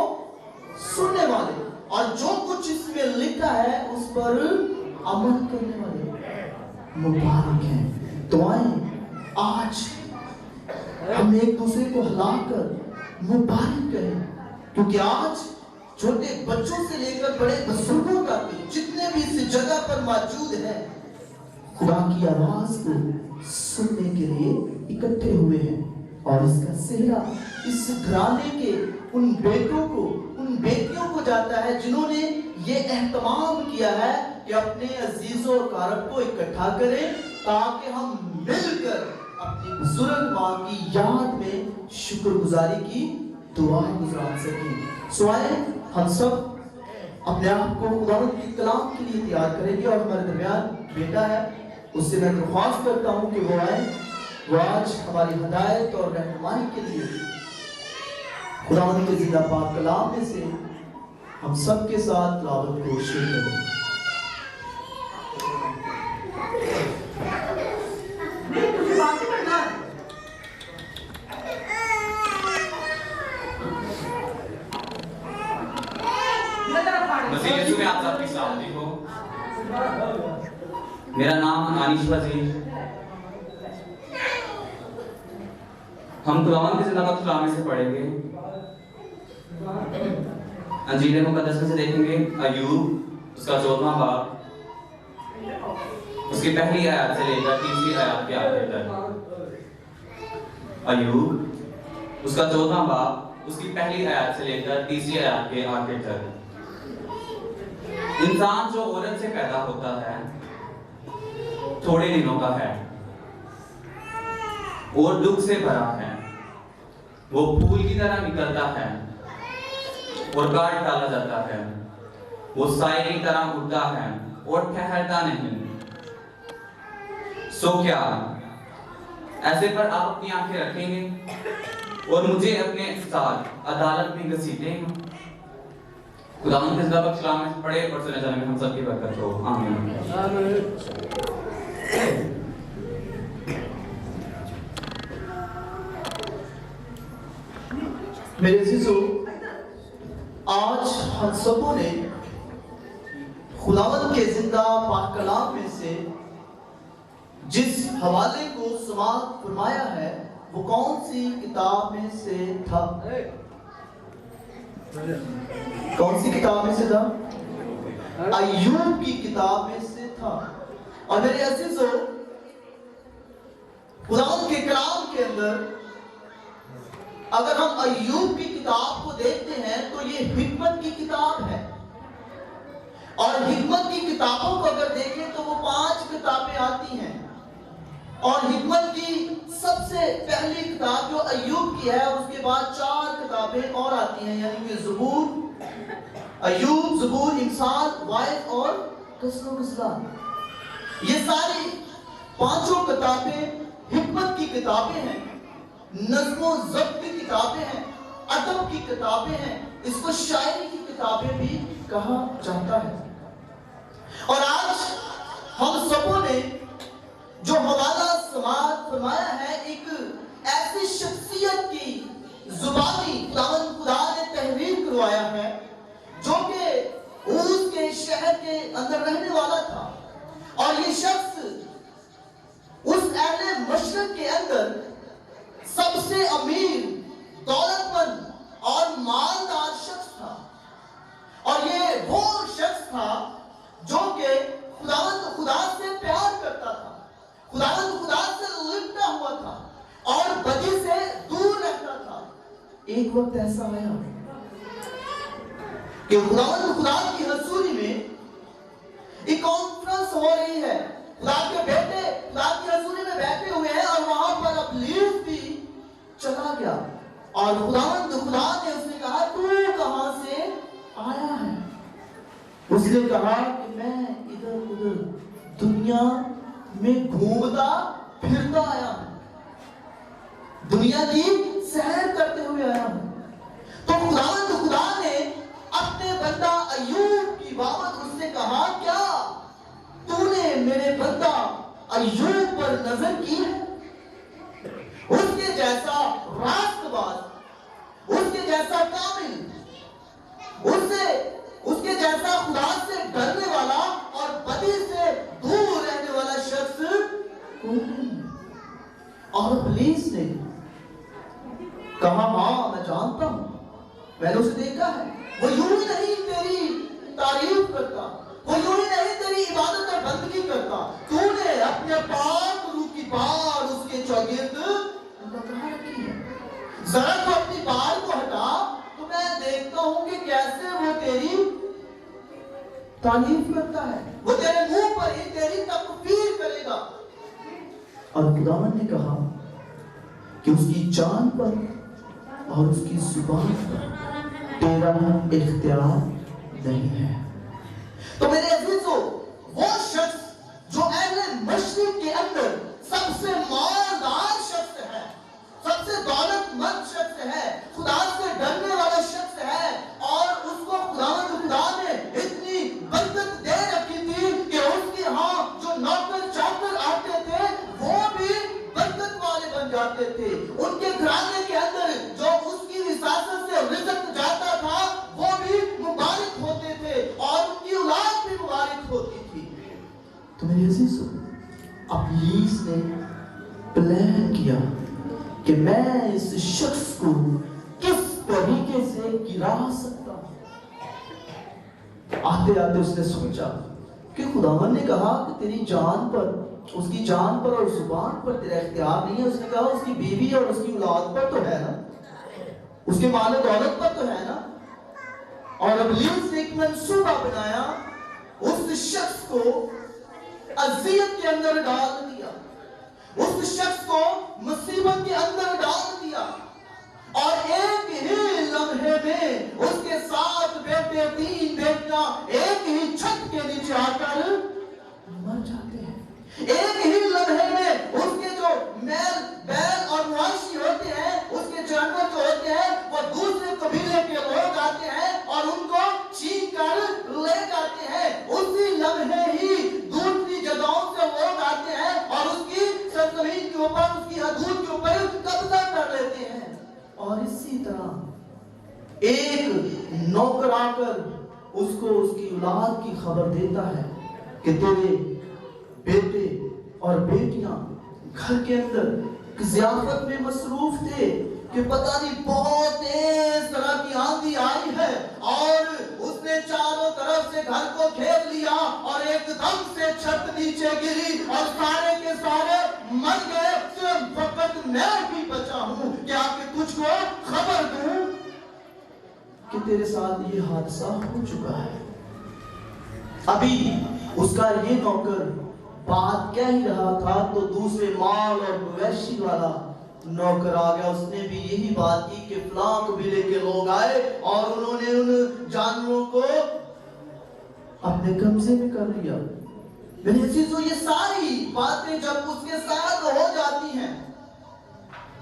सुनने वाले और जो कुछ इसमें लिखा है उस पर अमल करने वाले मुबारक हैं। तो आए आज हम एक दूसरे को हिलाकर मुबारक करें, क्योंकि आज छोटे बच्चों से लेकर बड़े बुजुर्गों तक जितने भी इस जगह पर मौजूद हैं, खुदा की आवाज को सुनने के लिए इकट्ठे हुए हैं। और इसका सेहरा इस घराने के उन बेटों को, उन बेटियों को जाता है जिन्होंने ये एहतमाम किया है कि अपने अजीजों और कारब को इकट्ठा करें ताकि हम मिलकर अपनी बुजुर्ग माँ की याद में शुक्रगुजारी की दुआ गुजार सकें। सो आए हम सब अपने आप को खुदावंद के कलाम के लिए तैयार करेंगे। और हमारे दरमियान बेटा है, उससे मैं दरख्वास्त करता हूँ कि वो आए, वो आज हमारी हिदायत और रहनुमाई के लिए खुदावंद के जिंदा पाक कलाम में से हम सब के साथ तिलावत को शेयर करें। मसीह यीशु में आप सबकी सलामती हो। मेरा नाम अनीश वजीर। हम खुदावंद के जिंदा पाक कलाम में से पढ़ेंगे, अंजील मुकद्दस में से देखेंगे अय्यूब उसका 14वां बाब, उसकी पहली आयत से लेकर 30वीं आयत के आखिर तक। अय्यूब उसका 14वां बाब, उसकी पहली आयत से लेकर 30वीं आयत के आखिर तक। इंसान जो औरत से पैदा होता है थोड़े दिनों का है और दुख से भरा है। वो फूल की तरह निकलता है और काट डाला जाता है। वो साए की तरह उड़ता है और ठहरता नहीं। सो क्या ऐसे पर आप अपनी आंखें रखेंगे और मुझे अपने साथ अदालत में घसीटेंगे? खुदावंद के जिंदा पाक कलाम में पढ़े और सुने जाने में हम सबकी बरकत हो। आमीन। मेरे अजीजों, आज हम सबों ने खुदावंद के जिंदा पाक कलाम में से जिस हवाले को समाप्त फरमाया है वो कौन सी किताब में से था? कौन सी किताब में से था? अय्यूब की किताब में से था। और मेरे अजीजों, खुदावंद के कलाम के अंदर अगर हम अय्यूब की किताब को देखते हैं तो ये हिकमत की किताब है। और हिकमत की किताबों को अगर देखें तो वो 5 किताबें आती हैं। और हिकमत की सबसे पहली किताब जो अय्यूब की है, उसके बाद 4 किताबें और आती हैं, यानी कि ज़बूर, अय्यूब, ज़बूर, इंसान, वाइज और कसर-ओ-नज़्र। ये सारी 5 किताबें हिकमत की किताबें हैं, नज़्म ज़ब्त की किताबें हैं, अदब की किताबें हैं, इसको शायरी की किताबें भी कहा जाता है। और आज हम सबों ने जो हवाला समात फरमाया है, एक ऐसी शख्सियत की जुबानी खुदा ने तहरीर करवाया है जो कि ऊस के शहर के अंदर रहने वाला था। और ये शख्स उस अहले मशरक के अंदर सबसे अमीर, दौलतमंद और मालदार शख्स था। और ये वो शख्स था जो कि खुदा से प्यार करता था, खुदा से लिपटा हुआ था और बदी से दूर रहता था। एक वक्त ऐसा आया कि खुदा की हजूरी में एक कॉन्फ्रेंस हो रही है, खुदा के बेटे खुदा की हजूरी में बैठे हुए हैं और वहां पर इब्लीस भी चला गया। और खुदा ने उसने कहा, तू कहां से आया है? उसने कहा कि मैं इधर उधर दुनिया में घूमता फिरता आया हूं, दुनिया की सैर करते हुए आया हूं। तो खुदा ने अपने बंदा अय्यूब की बाबत उससे कहा, क्या तूने मेरे बंदा अय्यूब पर नजर की है? उसके जैसा रास्तबाज, उसके जैसा कामिल, उसके जैसा खुदा से डरने वाला और बदी से दूर रहने वाला शख्स कोई नहीं। और इब्लीस ने कहा, हाँ मैं जानता हूं, मैंने उसे देखा है। वो यूं ही नहीं तेरी तारीफ करता, वो यूं ही नहीं तेरी इबादत और बंदगी करता। तूने अपने पाक रूह की बार उसके चौगिर्द लगा रखी है। जरा तो अपनी बार को हटा तो मैं देखता हूं कि कैसे वो तेरी तारीफ करता है, वो तेरे मुंह पर ही तेरी तकफीर करेगा। और खुदावंद ने कहा कि उसकी जान पर और उसकी जुबान पर तेरा इख्तियार नहीं है। तो मेरे अजीजों, वो शख्स जो अहले मशरिक के अंदर सबसे मालदार शख्स है, सबसे दौलतमंद शख्स है, खुदा से डरने वाला शख्स है, और उसको खुदा ने इतनी बरकत दे रखी थी कि उसके यहाँ जो नौकर चाकर आते थे वो भी बरकत वाले बन जाते थे। उनके घराने के अंदर जो उसकी विसासत से रिज़्क़ जाता था वो भी मुबारक होते थे और उनकी औलाद भी मुबारक होती थी। तो मेरे अजीजों, इब्लीस ने प्लान किया कि मैं इस शख्स को किस तरीके से गिरा सकता हूं। आते आते उसने सोचा कि खुदावंद ने कहा कि तेरी जान पर, उसकी जान पर और जुबान पर तेरा इख्तियार नहीं है। उसने कहा उसकी बीवी और उसकी औलाद पर तो है ना, उसके माल और दौलत पर तो है ना। और इब्लीस ने एक मंसूबा बनाया, उस शख्स को अज़ियत के अंदर डाल दिया, उस शख्स को मुसीबत के अंदर डाल दिया। और एक ही लम्हे में उसके 7 बेटे 3 बेटियां एक ही छत के नीचे आकर मर जाते हैं। एक ही लम्हे में उसके जो बैल और मवेशी होते हैं, उसके जानवर जो होते हैं, वो दूसरे कबीले के लोग आते हैं और उनको छीन कर ले जाते हैं। उसी लम्हे ही दूसरी जगहों से लोग आते हैं और उसकी सरजमीन के ऊपर, उसकी हदूद के ऊपर कब्जा कर लेते हैं। और इसी तरह एक नौकर आकर उसको उसकी औलाद की खबर देता है कि तेरे बेटे और बेटियां घर के अंदर ज़ियाफत में मसरूफ थे कि पता नहीं बहुत तेज तरह की आंधी आई है और उसने चारों तरफ से घर को घेर लिया और एकदम से छत नीचे गिरी और सारे के सारे मर गए। सिर्फ फकत मैं भी बचा हूं कि आके तुझको खबर दूं कि तेरे साथ ये हादसा हो चुका है। अभी उसका ये नौकर बात कह ही रहा था तो दूसरे माल और मवेशी वाला नौकर आ गया। उसने भी यही बात की कि फलां कबीले के लोग आए और उन्होंने उन जानवरों को अपने कब्जे में कर लिया। मेरे अजीजों, ये सारी बातें जब उसके साथ हो जाती हैं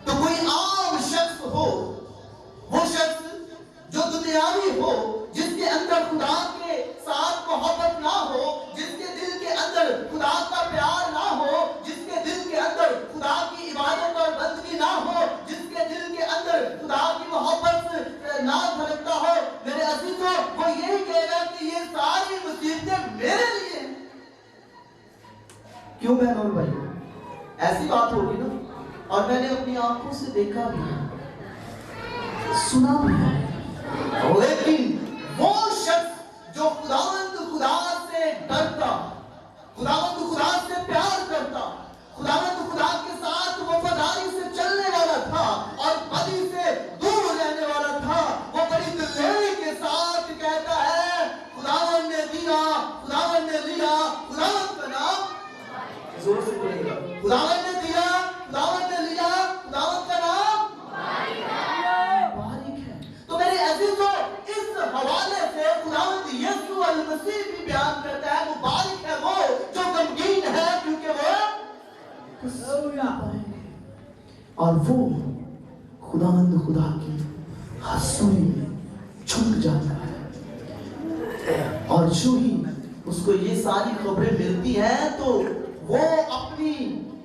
तो कोई आम शख्स हो, वो शख्स जो दुनियावी हो, जिसके अंदर खुदा के साथ मोहब्बत ना हो, जिसके दिल के अंदर खुदा का प्यार ना हो, जिसके दिल के अंदर खुदा की इबादत और बंदगी ना हो, जिसके दिल के अंदर खुदा की मोहब्बत ना झलकता हो, मेरे अजीजों, वो यही कहेगा कि ये सारी मुसीबतें मेरे लिए हैं। क्यों बहनों और भाइयों, ऐसी बात होगी ना, और मैंने अपनी आंखों से देखा भी है, सुना भी है। लेकिन वो शख्स जो खुदा से डरता, खुदा से प्यार करता, खुदा के साथ वफादारी से चलने वाला था और बदी से दूर रहने वाला था, वो बड़ी दिलेरी के साथ कहता है, खुदावन ने दिया, खुदावन ने लिया, खुदावन का नाम जोर से बोलेगा, खुदावन ने दिया, खुदावन ने लिया, खुदावन का नाम मुबारक है। तो मेरे अजीजों, इस हवाले से खुदावंद यीशु अल मसीह भी बयान करता है, मुबारक है वो जो गमगीन है, क्योंकि वो और वो खुदावंद खुदा की हंसुई में छुप जाता है। और जो ही उसको ये सारी खबरें मिलती हैं तो वो अपनी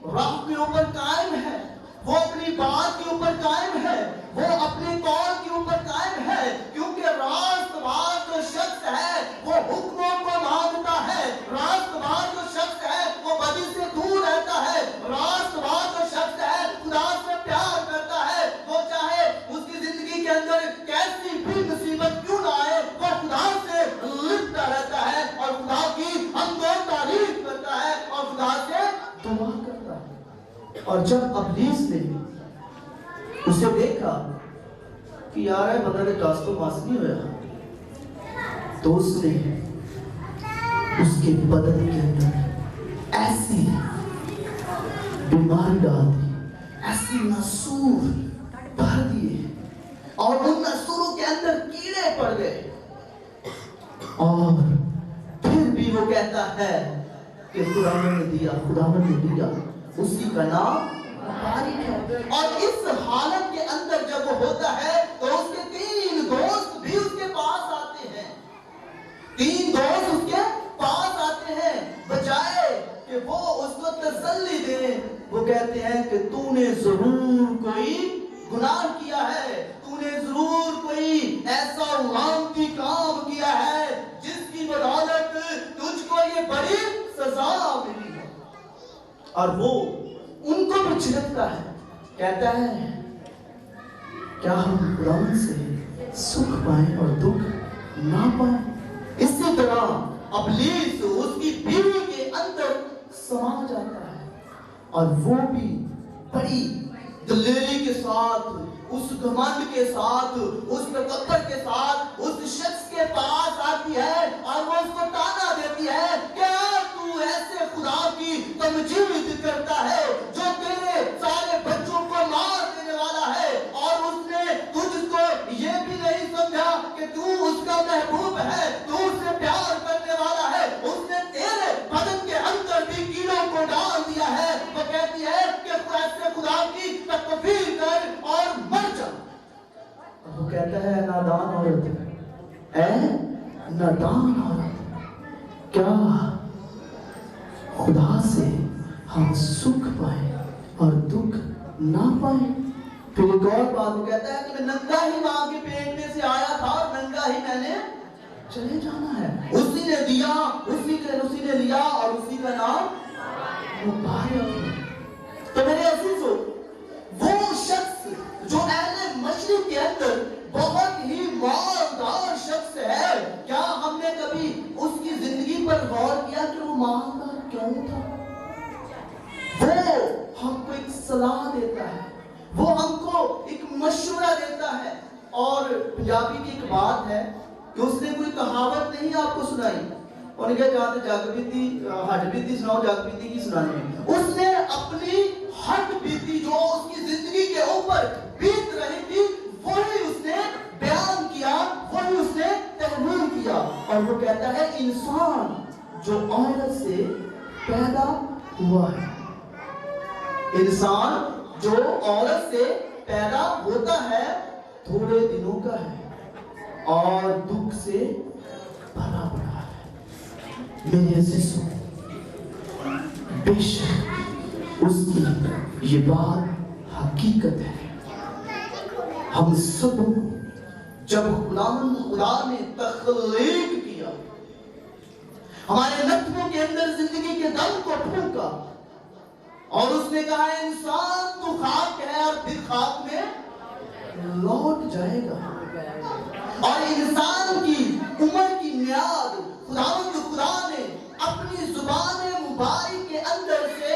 राह के ऊपर कायम है, वो अपनी बात के ऊपर कायम है, वो अपने कौल के ऊपर कायम है, क्योंकि रास्तबाज जो शख्स है वो हुक्मों को मानता है, रास्तबाज जो शख्स है वो बदी से दूर रहता है, रास्तबाज जो शख्स है खुदा से प्यार करता है, वो चाहे उसकी जिंदगी के अंदर कैसी भी मुसीबत क्यों ना आए, वो खुदा से लिपटा रहता है और खुदा की हमदो तारीफ करता है और खुदा से दुआ करता है। और जब अब्लीस ने उसे देखा कि यार है बंदा ने कास तो मास नहीं होया, तो उसने उसके बदन के अंदर ऐसी बीमारी डाल दी, ऐसी नसूर भर दिए और उन नसूरों के अंदर कीड़े पड़ गए। और फिर भी वो कहता है कि खुदावंद ने दिया, खुदावंद ने दिया, उसी का नाम मुबारक है। और इस हालत के अंदर जब वो होता है तो उसके 3 दोस्त भी उसके पास आते हैं, 3 दोस्त उसके पास आते हैं, बजाय कि वो उसको तसल्ली दे, वो कहते हैं कि तूने जरूर कोई गुनाह किया है, तूने जरूर कोई ऐसा लानती काम किया है जिसकी बदौलत तुझको ये बड़ी सजा मिली है। और वो उनको भी छिड़कता है, कहता है क्या हम खुदावंद से सुख पाए और दुख ना पाए। इसी तरह अब्लीस उसकी बीवी के अंदर समा जाता है और वो भी बड़ी दिलेरी के साथ, उस घमंड के साथ, उस तकब्बुर के साथ उस शख्स के पास आती है और वो उसको ताना देती है, क्या तू ऐसे खुदा की तमजीद करता है जो तेरे सारे बच्चों को मार देने वाला है, और उसने तुझको ये भी नहीं समझा कि तू उसका महबूब है, तू उससे प्यार करने वाला है, उसने तेरे बदन के अंदर भी कीड़ों को डाल दिया है। वो कहती है कि ऐसे खुदा की तकफीर कर और मर जा। वो कहता है नादान औरत, नादान औरत, क्या खुदा से हम सुख पाए और दुख ना पाए। फिर एक और बात वो कहता है कि मैं नंगा ही मां के पेट में से आया था और नंगा ही मैंने चले जाना है। उसी ने दिया, उसी ने लिया और उसी का नाम मुबारक है। तो मेरे अजीजों, वो शख्स जो अहले मशरिक के अंदर बहुत ही मालदार शख्स है, क्या हमने कभी उसकी जिंदगी पर गौर किया कि वो मालदार क्यों था? वो हमको एक सलाह देता है, वो हमको एक मशवरा देता है। और पंजाबी की एक बात है कि उसने कोई कहावत नहीं आपको सुनाई, उन्होंने कहा जहाँ तक जग बीती हट बीती सुनाओ, जग बीती की सुनानी। उसने अपनी हट बीती जो उसकी जिंदगी के ऊपर बीत रही थी वही उसने बयान किया, वही उसने तहमील किया। और वो कहता है इंसान जो औरत से पैदा हुआ है। इंसान जो औरत से पैदा होता है थोड़े दिनों का है और दुख से भरा पड़ा है। मेरे अजीजों, बेशक उसकी ये बात हकीकत है। हम सब जब खुदा ने तख्लीक किया, हमारे नथनों के अंदर जिंदगी के दम को फूंका और उसने कहा इंसान तू खाक है और फिर खाक में लौट जाएगा। और इंसान की उम्र की मियाद खुदा ने अपनी जुबान मुबारक के अंदर से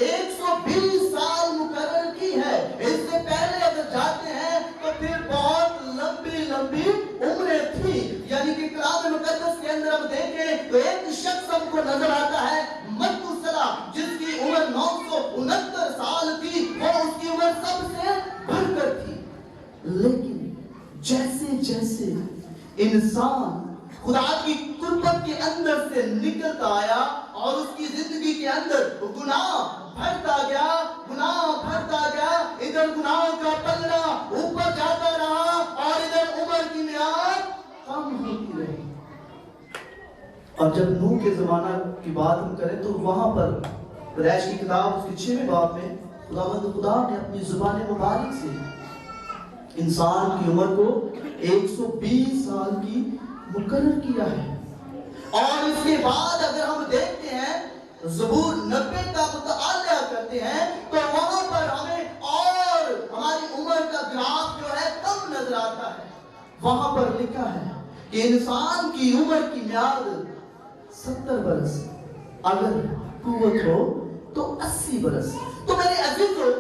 120 साल मुकर्रर की है। इससे पहले अगर जाते हैं तो फिर बहुत लंबी लंबी उम्रें थी। यानी कि कलाम मुकद्दस के अंदर हम देखें तो एक शख्स हमको नजर आता है मत्तुसला, जिसकी उम्र 969 साल थी। वो उसकी उम्र सबसे बढ़कर थी। लेकिन जैसे जैसे इंसान खुदा की कुर्बत के अंदर से निकलता आया और उसकी जिंदगी के अंदर गुनाह भरता गया, इधर गुनाह का पल्ला ऊपर जाता रहा और इधर उम्र की मियाद कम होती रही। और जब नूह के जमाना की बात हम करें तो वहां पर पैदाइश की किताब उसके 6वें बाब में खुदा ने अपनी जुबान मुबारक से इंसान की उम्र को 120 साल की मुकर्रर किया है। और इसके बाद अगर हम देखते हैं ज़बूर 90 का मुताला करते हैं तो वहां पर हमें और हमारी उम्र का ग्राफ जो है कम नजर आता है। वहां पर लिखा है कि इंसान की उम्र की मियाद 70 बरस, अगर कुव्वत हो तो 80 बरस। तो मेरे अजीजों,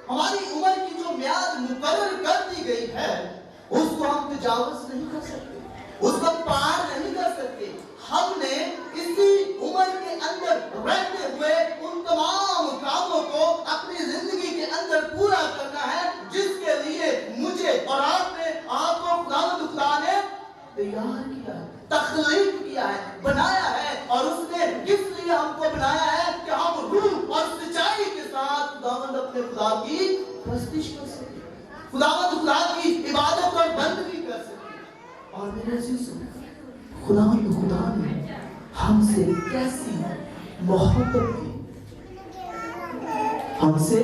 हमारी उम्र की जो मियाद मुकर्रर कर दी गई है उसको हम तजावुज नहीं कर सकते, उसको पार नहीं कर सकते। हमने इसी उम्र के अंदर रहते हुए उन तमाम कामों को अपनी जिंदगी के अंदर पूरा करना है जिसके लिए मुझे और आपको खुदा ने तैयार किया है, तख्लीक किया है, बनाया है। और उसने किस लिए हमको बनाया है कि हम रूह और सच्चाई के साथ खुदावंद अपने खुदा की प्रस्तिश कर सके, खुदा की इबादत और बंदगी कर सके। और मेरे अजीजों, खुदा ने हमसे कैसी मोहब्बत की, हमसे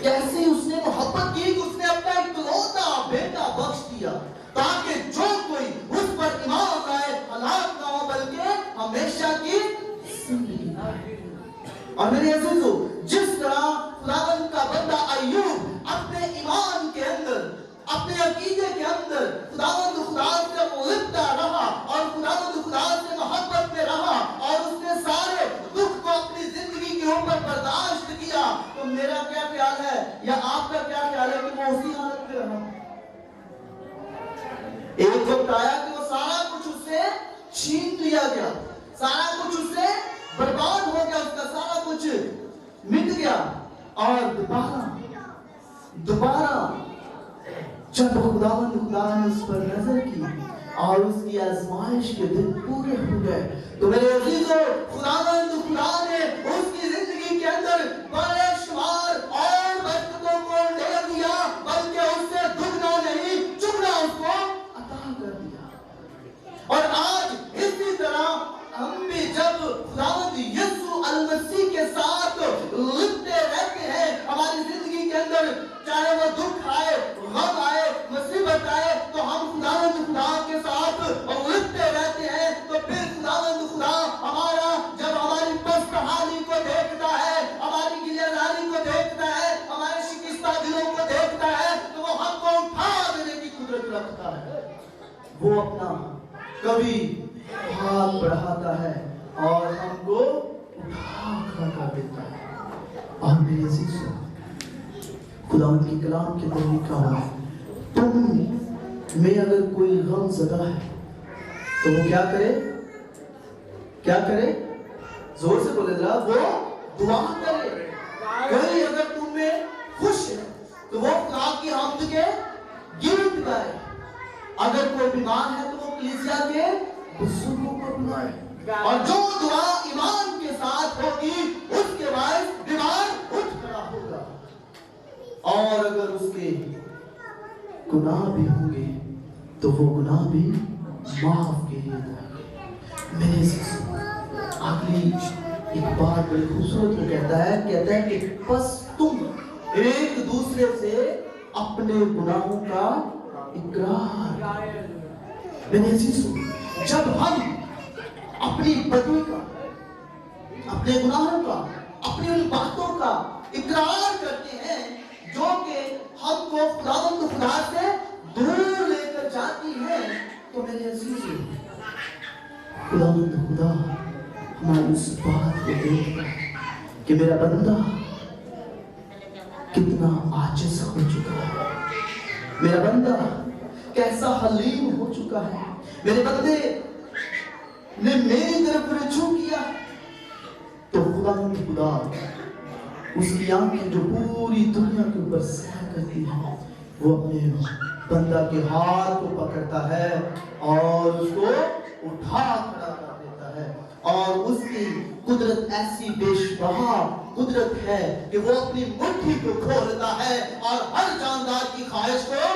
कैसे उसने मोहब्बत की कि उसने अपना इकलौता बेटा बख्श दिया ताकि जो कोई उस पर ईमान लाए हलाक ना हो बल्कि हमेशा की जिंदगी पाए। और मेरे अजीजों, जिस तरह खुदावंद का बंदा अय्यूब अपने ईमान के अंदर, अपने अकीदे के अंदर खुदावंद से लिपटा रहा और खुदा से मोहब्बत में रहा और उसने सारे दुख को अपनी जिंदगी के ऊपर बर्दाश्त किया, तो मेरा क्या ख्याल है या आपका क्या ख्याल है कि वो उसी हालत में रहा? एक वक्त आया कि वो सारा कुछ उससे छीन लिया गया, सारा कुछ उससे बर्बाद हो गया, उसका सारा कुछ मिट गया। और दोबारा जब खुदा ने उस पर नजर की और उसकी आजमाइश के दिन पूरे हो गए, तो मेरे अजीजों, खुदा ने उसकी जिंदगी के अंदर बड़े शुमार और बरकतों को दे दिया, बल्कि उससे दुगना नहीं चुगना उसको अता कर दिया। और आज इसी तरह हम भी जब खुदावंद यीशु अलमसीह के साथ लिपटे रहते हैं हमारी जिंदगी के अंदर, चाहे वो दुख आए, गम आए, मुसीबत आए, तो हम खुदा के साथ लिपटे रहते हैं। तो फिर खुदा हमारा जब हमारी पस्तहाली को देखता है, हमारी गिलेदारी को देखता है, हमारे शिकस्ता दिलों को देखता है, तो वो हमको उठा देने की कुदरत रखता है। वो अपना कभी हाथ बढ़ाता है और हमको उठा खड़ा कर देता है। और मेरे अजीजों, खुदावंद की कलाम के अंदर लिखा हुआ है, तुम में अगर कोई गम ज़दा है तो वो क्या करे? जोर से बोले जरा, वो दुआ करे। कोई अगर तुम में खुश है तो वो खुदा की हमद के गीत गाए। अगर कोई बीमार है तो वो कलीसिया के बुजुर्गों को बुलाए, और जो दुआ ईमान के साथ होगी उसके बाद बीमार उठ खड़ा होगा। और अगर उसके गुनाह भी होंगे तो वो गुनाह भी माफ किए जाएंगे। मेरे अगली एक बात बड़ी खूबसूरत कहता है कि बस तुम एक दूसरे से अपने गुनाहों का इकरार। मेरे अजीजों, जब हम अपनी बदी का, अपने गुनाहों का, अपनी उन बातों का इकरार करते हैं जो कि हमको खुदा से दूर लेकर जाती है, तो मेरे अजीजों, खुदा हमारी उस बात को देखता है कि मेरा बंदा कितना आजिज़ हो चुका है, मेरा बंदा कैसा हलीम हो चुका है, मेरे बंदे ने मेरी तरफ रुजू किया। तो खुदा उसकी आंखें जो पूरी दुनिया के ऊपर सैर करती है, वो अपने बंदा के हाथ को पकड़ता है और उसको उठा खड़ा कर देता है। और उसकी कुदरत ऐसी बेशबहा कुदरत है कि वो अपनी मुट्ठी को खोलता है और हर जानदार की ख्वाहिश को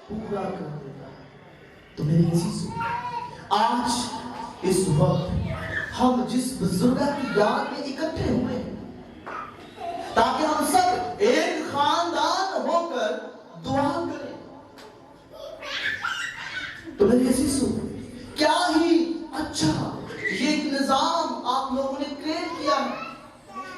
पूरा कर देता है। तो मेरे अजीजों, आज इस वक्त हम जिस बुजुर्ग की याद में इकट्ठे हुए हैं ताकि हम सब एक खानदान होकर दुआ करें, तो मेरे अजीजों, क्या ही अच्छा ये एक निजाम आप लोगों ने क्रिएट किया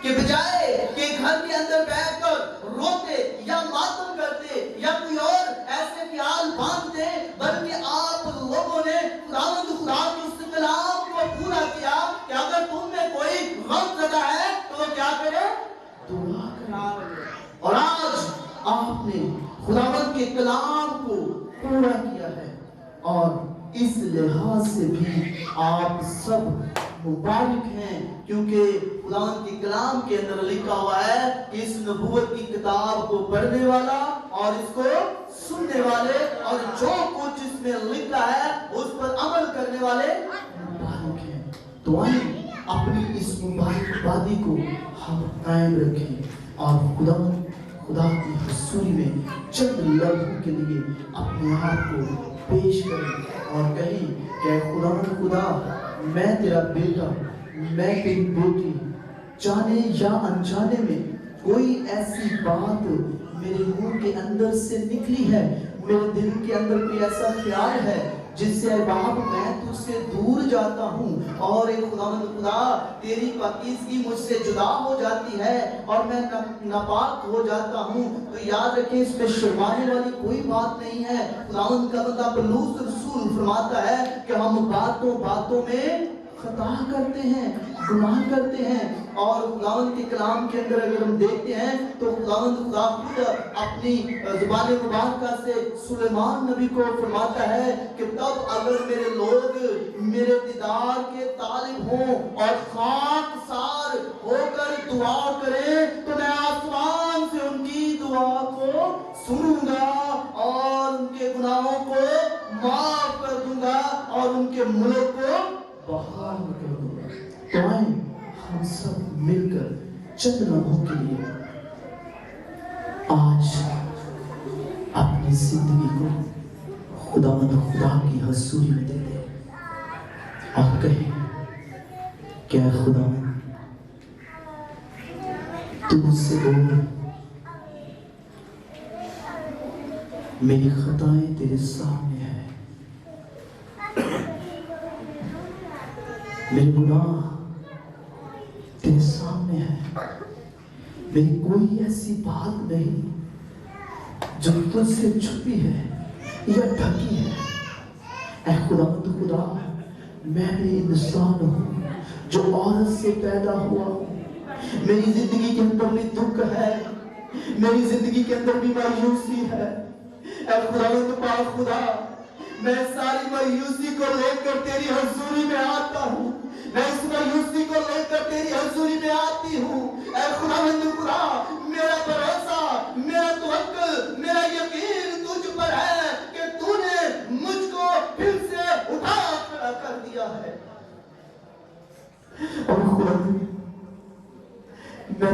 कि बजाय कि घर के अंदर बैठकर रोते या मातम करते या कोई और ऐसे ख्याल बांधते, बल्कि आप लोगों ने खुदा के उस कलाम को पूरा किया कि अगर तुम में कोई गम ज़दा है तो वो क्या करे, दुआ करे। और आज आपने खुदावंद के कलाम को पूरा किया है और इस लिहाज से भी आप सब मुबारक हैं, क्योंकि खुदावंद के कलाम के अंदर लिखा हुआ है कि इस नबूवत की किताब को पढ़ने वाला और इसको सुनने वाले और जो कुछ इसमें लिखा है उस पर अमल करने वाले मुबारक हैं। तो आइए अपनी इस मुबारक वादी को हम कायम रखें और खुदा की हुजूरी में चंद लम्हों के लिए अपने आप को पेश करें और कहें कि खुदा, मैं तेरा बेटा, मैं तेरी बेटी, जाने या अनजाने में कोई ऐसी बात मेरे मुंह के अंदर से निकली है, मेरे दिल के अंदर कोई ऐसा ख्याल है जिससे बाप मैं तुझसे दूर जाता हूँ और एक खुदा तेरी पाकीज़गी मुझसे जुदा हो जाती है और मैं नापाक हो जाता हूँ, तो याद रखें इसमें शर्माने वाली कोई बात नहीं है। खुदावंद का बंदा पौलुस रसूल फरमाता है कि हम बातों में खता करते हैं, गुनाह करते हैं। और खुदावंद के कलाम के अंदर अगर हम देखते हैं तो खुदा खुद अपनी ज़ुबान मुबारका से सुलेमान नबी को फरमाता है कि तब अगर मेरे लोग मेरे दीदार के तालिब हों और खाकसार होकर दुआ करें तो मैं आसमान से उनकी दुआ को सुनूंगा और उनके गुनाहों को माफ कर दूंगा और उनके मुल्क को बहाल कर दूंगा। तो आए हम सब मिलकर चंद लम्हों के लिए आज अपनी जिंदगी को खुदा की हुजूरी में दे दें और कहें, क्या खुदा तू मुझसे बोल, मेरी खताएं तेरे सामने है, मेरे गुनाह तेरे सामने है, मेरी कोई ऐसी बात नहीं जो तुझसे छुपी है या ढकी है। ऐ खुदा, मैं भी इंसान हूँ जो औरत से पैदा हुआ हूँ, मेरी जिंदगी के अंदर भी दुख है, मेरी जिंदगी के अंदर भी मायूसी है। ऐ खुदा, मैं सारी मायूसी को लेकर तेरी हुजूरी में आता हूँ, मैं इस मायूसी को लेकर तेरी हुजूरी में आती हूँ। ऐ खुदा, मेरा भरोसा, मेरा तवक्कुल, मेरा यकीन तुझ पर है कि तूने मुझको फिर से उठा खड़ा कर दिया है।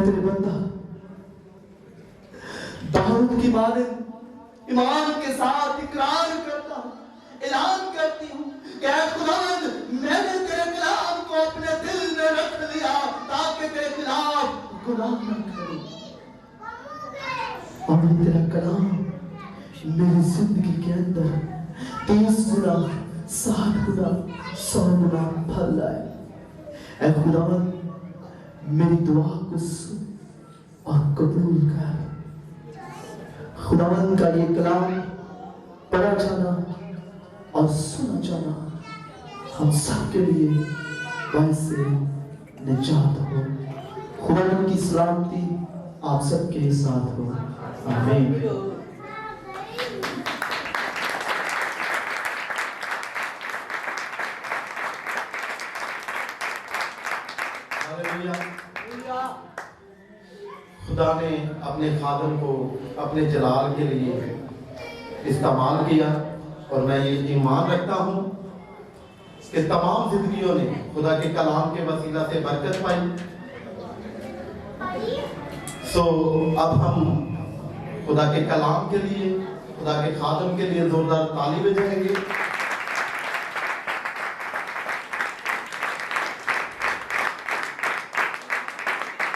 तेरे बंदा दाऊद की मानद ईमान के साथ इकरार करता हूँ, ऐलान करती हूँ कि ऐ खुदावंद, मैंने तेरे कलाम को अपने दिल में रख लिया ताकि तेरे खिलाफ गुनाह न करूं। और तेरा कलाम मेरी जिंदगी के अंदर 30 गुना, 60 गुना, 100 गुना फल लाए। ऐ खुदावंद, मेरी दुआ को सुन और कबूल कर। खुदावंद का ये कलाम पढ़ा जाना और सुना जाना हम सब के लिए वैसे निजात हो। खुदावंद की सलामती आप सबके साथ हो। आमीन। हालेलुया। खुदा ने अपने खादम को अपने जलाल के लिए इस्तेमाल किया और मैं ये ईमान रखता हूँ कि तमाम जिंदगियों ने खुदा के कलाम के वसीला से बरकत पाई। सो अब हम खुदा के कलाम के लिए, खुदा के खादम के लिए जोरदार ताली बजाएंगे।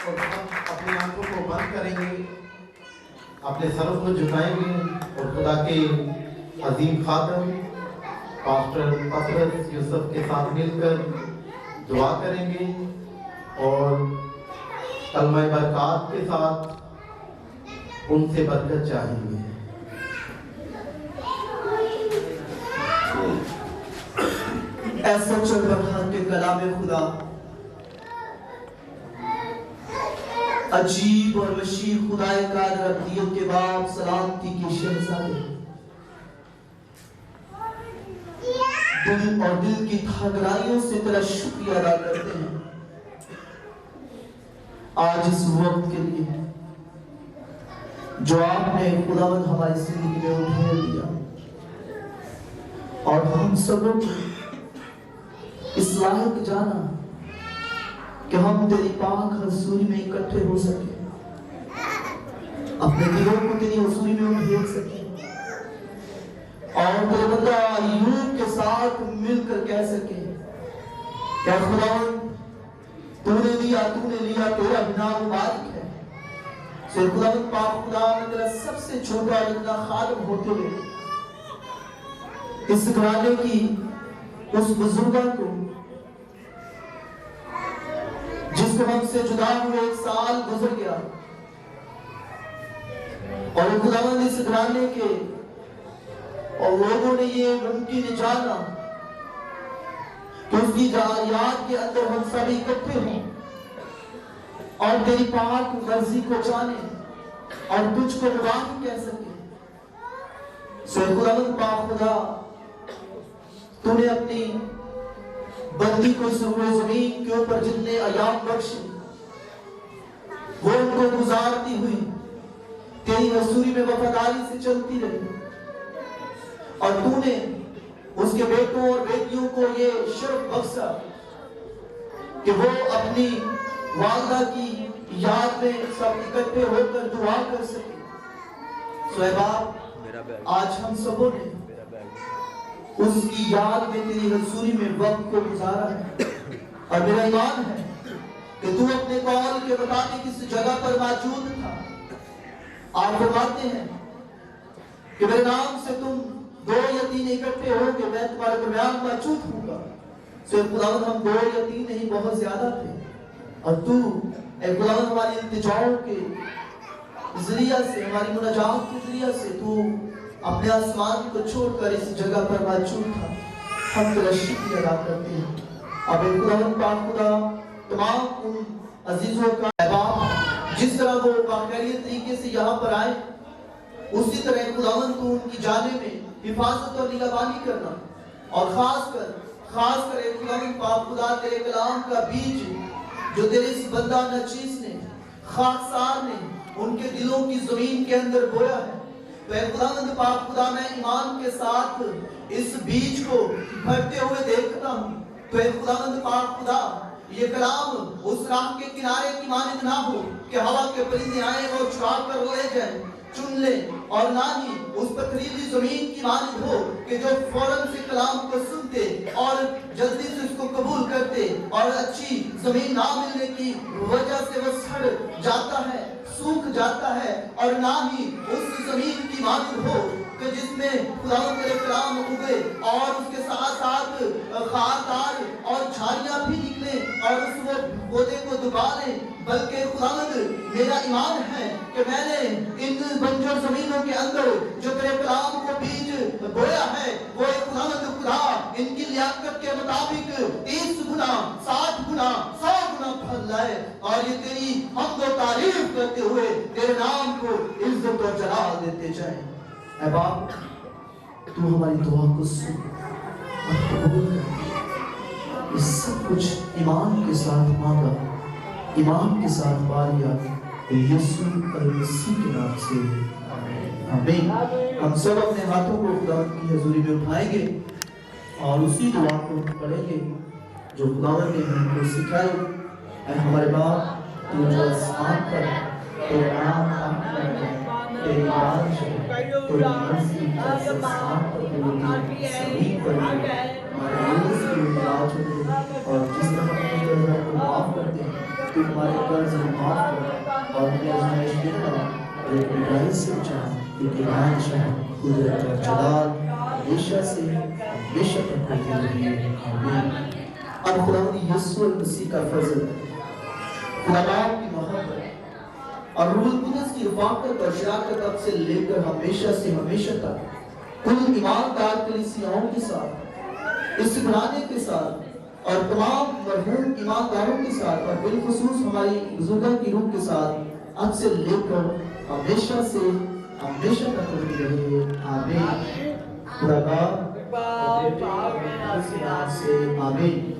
और हम अपनी आंखों को बंद करेंगे, अपने सरों को झुकाएंगे और खुदा के अजीम खादम पास्टर पतरस यूसुफ के साथ मिलकर दुआ करेंगे और कलमा बरकत के साथ उनसे बरकत चाहेंगे। ऐसा चल रहा के कलाम खुदा अजीब और वसीह खुदाए का रब्बियों के बाप सलामती की शहजादे, दिल और दिल की गहराइयों से तेरा शुक्रिया अदा करते हैं आज इस वक्त के लिए जो आपने खुदावंद हमारी जिंदगी में उठा दिया और हम सबों को इस लायक जाना कि हम तेरी पाक हजूरी में इकट्ठे हो सके, अपने दिलों को तेरी हजूरी में उठेल सके और तेरे बंदा अय्यूब के साथ मिलकर कह सके क्या खुदावंद, तूने दिया, तूने लिया, तेरा बिना मुबारक है। सो खुदावंद पाक खुदा ने तेरा सबसे छोटा इतना खादम होते हुए इस घराने की उस बुजुर्गा को जिसको हमसे जुदा हुए 1 साल गुजर गया और खुदावंद इस घराने के और लोगों ने ये मुमकिन जाना कि उसकी याद के अंदर हम सब इकट्ठे हों और तेरी पाक मर्जी को जाने और तुझको मुबारक कह सके। सो खुदावंद पाक खुदा, तूने अपनी बंदी को जमीन के ऊपर जितने अयाम बख्शे वो उनको गुजारती हुई तेरी हजूरी में वफादारी से चलती रही और तूने उसके बेटों और बेटियों को ये शर्फ बख्शा कि वो अपनी वालदा की याद में सब इकट्ठे होकर दुआ कर सके। सो बाप, आज हम सबों ने उसकी याद में तेरी हजूरी में वक्त को गुजारा है और मेरा ईमान है कि तू अपने कौल के मुताबिक इस जगह पर मौजूद था। आप फरमाते हैं कि मेरे नाम से तुम 2 या 3 इकट्ठे होंगे, मैं तुम्हारे दरमियान मौजूद हूँगा। सो खुदावंद, हम 2 या 3 नहीं, बहुत ज्यादा थे और तू खुदावंद हमारी इल्तिजाओं के जरिया से, हमारी मुनाजात के जरिया से तू अपने आसमान को छोड़कर इस जगह पर मौजूद था। हम तेरा शुक्रिया अदा करते हैं। अब खुदावंद पाक खुदा, तमाम उन अजीजों का बाप जिस तरह वो बाखैरियत तरीके से यहाँ पर आए, उसी तरह खुदावंद तू उनकी जाने में हिफाजत और निगरानी करना और खास कर खुदावंद पाक खुदा, तेरे कलाम का बीज जो तेरे इस बंदा नचीस ने, खाकसार ने उनके दिलों की जमीन के अंदर बोया है, तो खुदावंद पाक खुदा, मैं ईमान के साथ इस बीज को भरते हुए देखता हूँ। तो खुदावंद पाक खुदा, ये कलाम उस राह के किनारे की मानिंद ना हो कि हवा के परिंदे आए और चुरा कर ले जाए, चुन ले, और ना ही उस पथरीली जमीन की मानिंद हो कि जो फौरन से कलाम को सुनते और जल्दी से उसको कबूल करते और अच्छी जमीन ना मिलने की वजह से वो सड़ जाता है, सूख जाता है, और ना ही उस जमीन की मानिंद हो कि जिसमें खुदा के कलाम उगे और उसके साथ साथ खारदार और झाड़ियां भी निकले और उस पौधे को दुबा ले, बल्कि खुदावंद मेरा ईमान है कि मैंने इन बंजर जमीनों के अंदर जो तेरे कलाम को बीज बोया है वो एक खुदावंद खुदा इनकी लियाकत के मुताबिक 30 गुना 60 गुना 100 गुना फल लाए, और ये तेरी हमद व तारीफ करते हुए तेरे नाम को इज्जत और जलाल देते जाए। ऐ बाप, तू हमारी दुआ को सुन और कबूल कर। ये सब कुछ ईमान के साथ मांगा, ईमान के साथ पा लिया, यीशु मसीह के नाम से आमीन। हम सब अपने हाथों को खुदा की हजूरी में उठाएंगे और उसी दुआ को पढ़ेंगे जो खुदावंद ने हमको सिखाई। ऐ हमारे बाप, तू जो आसमान पर, तेरा नाम पाक है, तेरी राज है, तेरी मर्जी जैसे आसमान पर होगी जमीन पर भी। हमारे रोज की राज हो, और जिस तरह अपने कर्जों को माफ करते हैं, तू हमारे कर्ज माफ कर और हमें आजमाइश में न डाल, लेकिन बुराई से बचा, क्योंकि राज है, कुदरत और जलाल हमेशा से हमेशा तक होती है। आमीन। अब खुदावंद यीशु मसीह का फजल, खुदा बाप की मोहब्बत और रूह कुदस की रफ़ाकत और शराकत अब से लेकर हमेशा से हमेशा तक कुल ईमानदार कलीसियाओं के साथ, इस घराने के साथ और तमाम मरहूम ईमानदारों के साथ और बिलखुसूस हमारी बुजुर्गों की रूह के साथ अब से लेकर हमेशा से हमेशा तक होती रहे। आमीन। खुदा बाप, बेटे और से आमीन।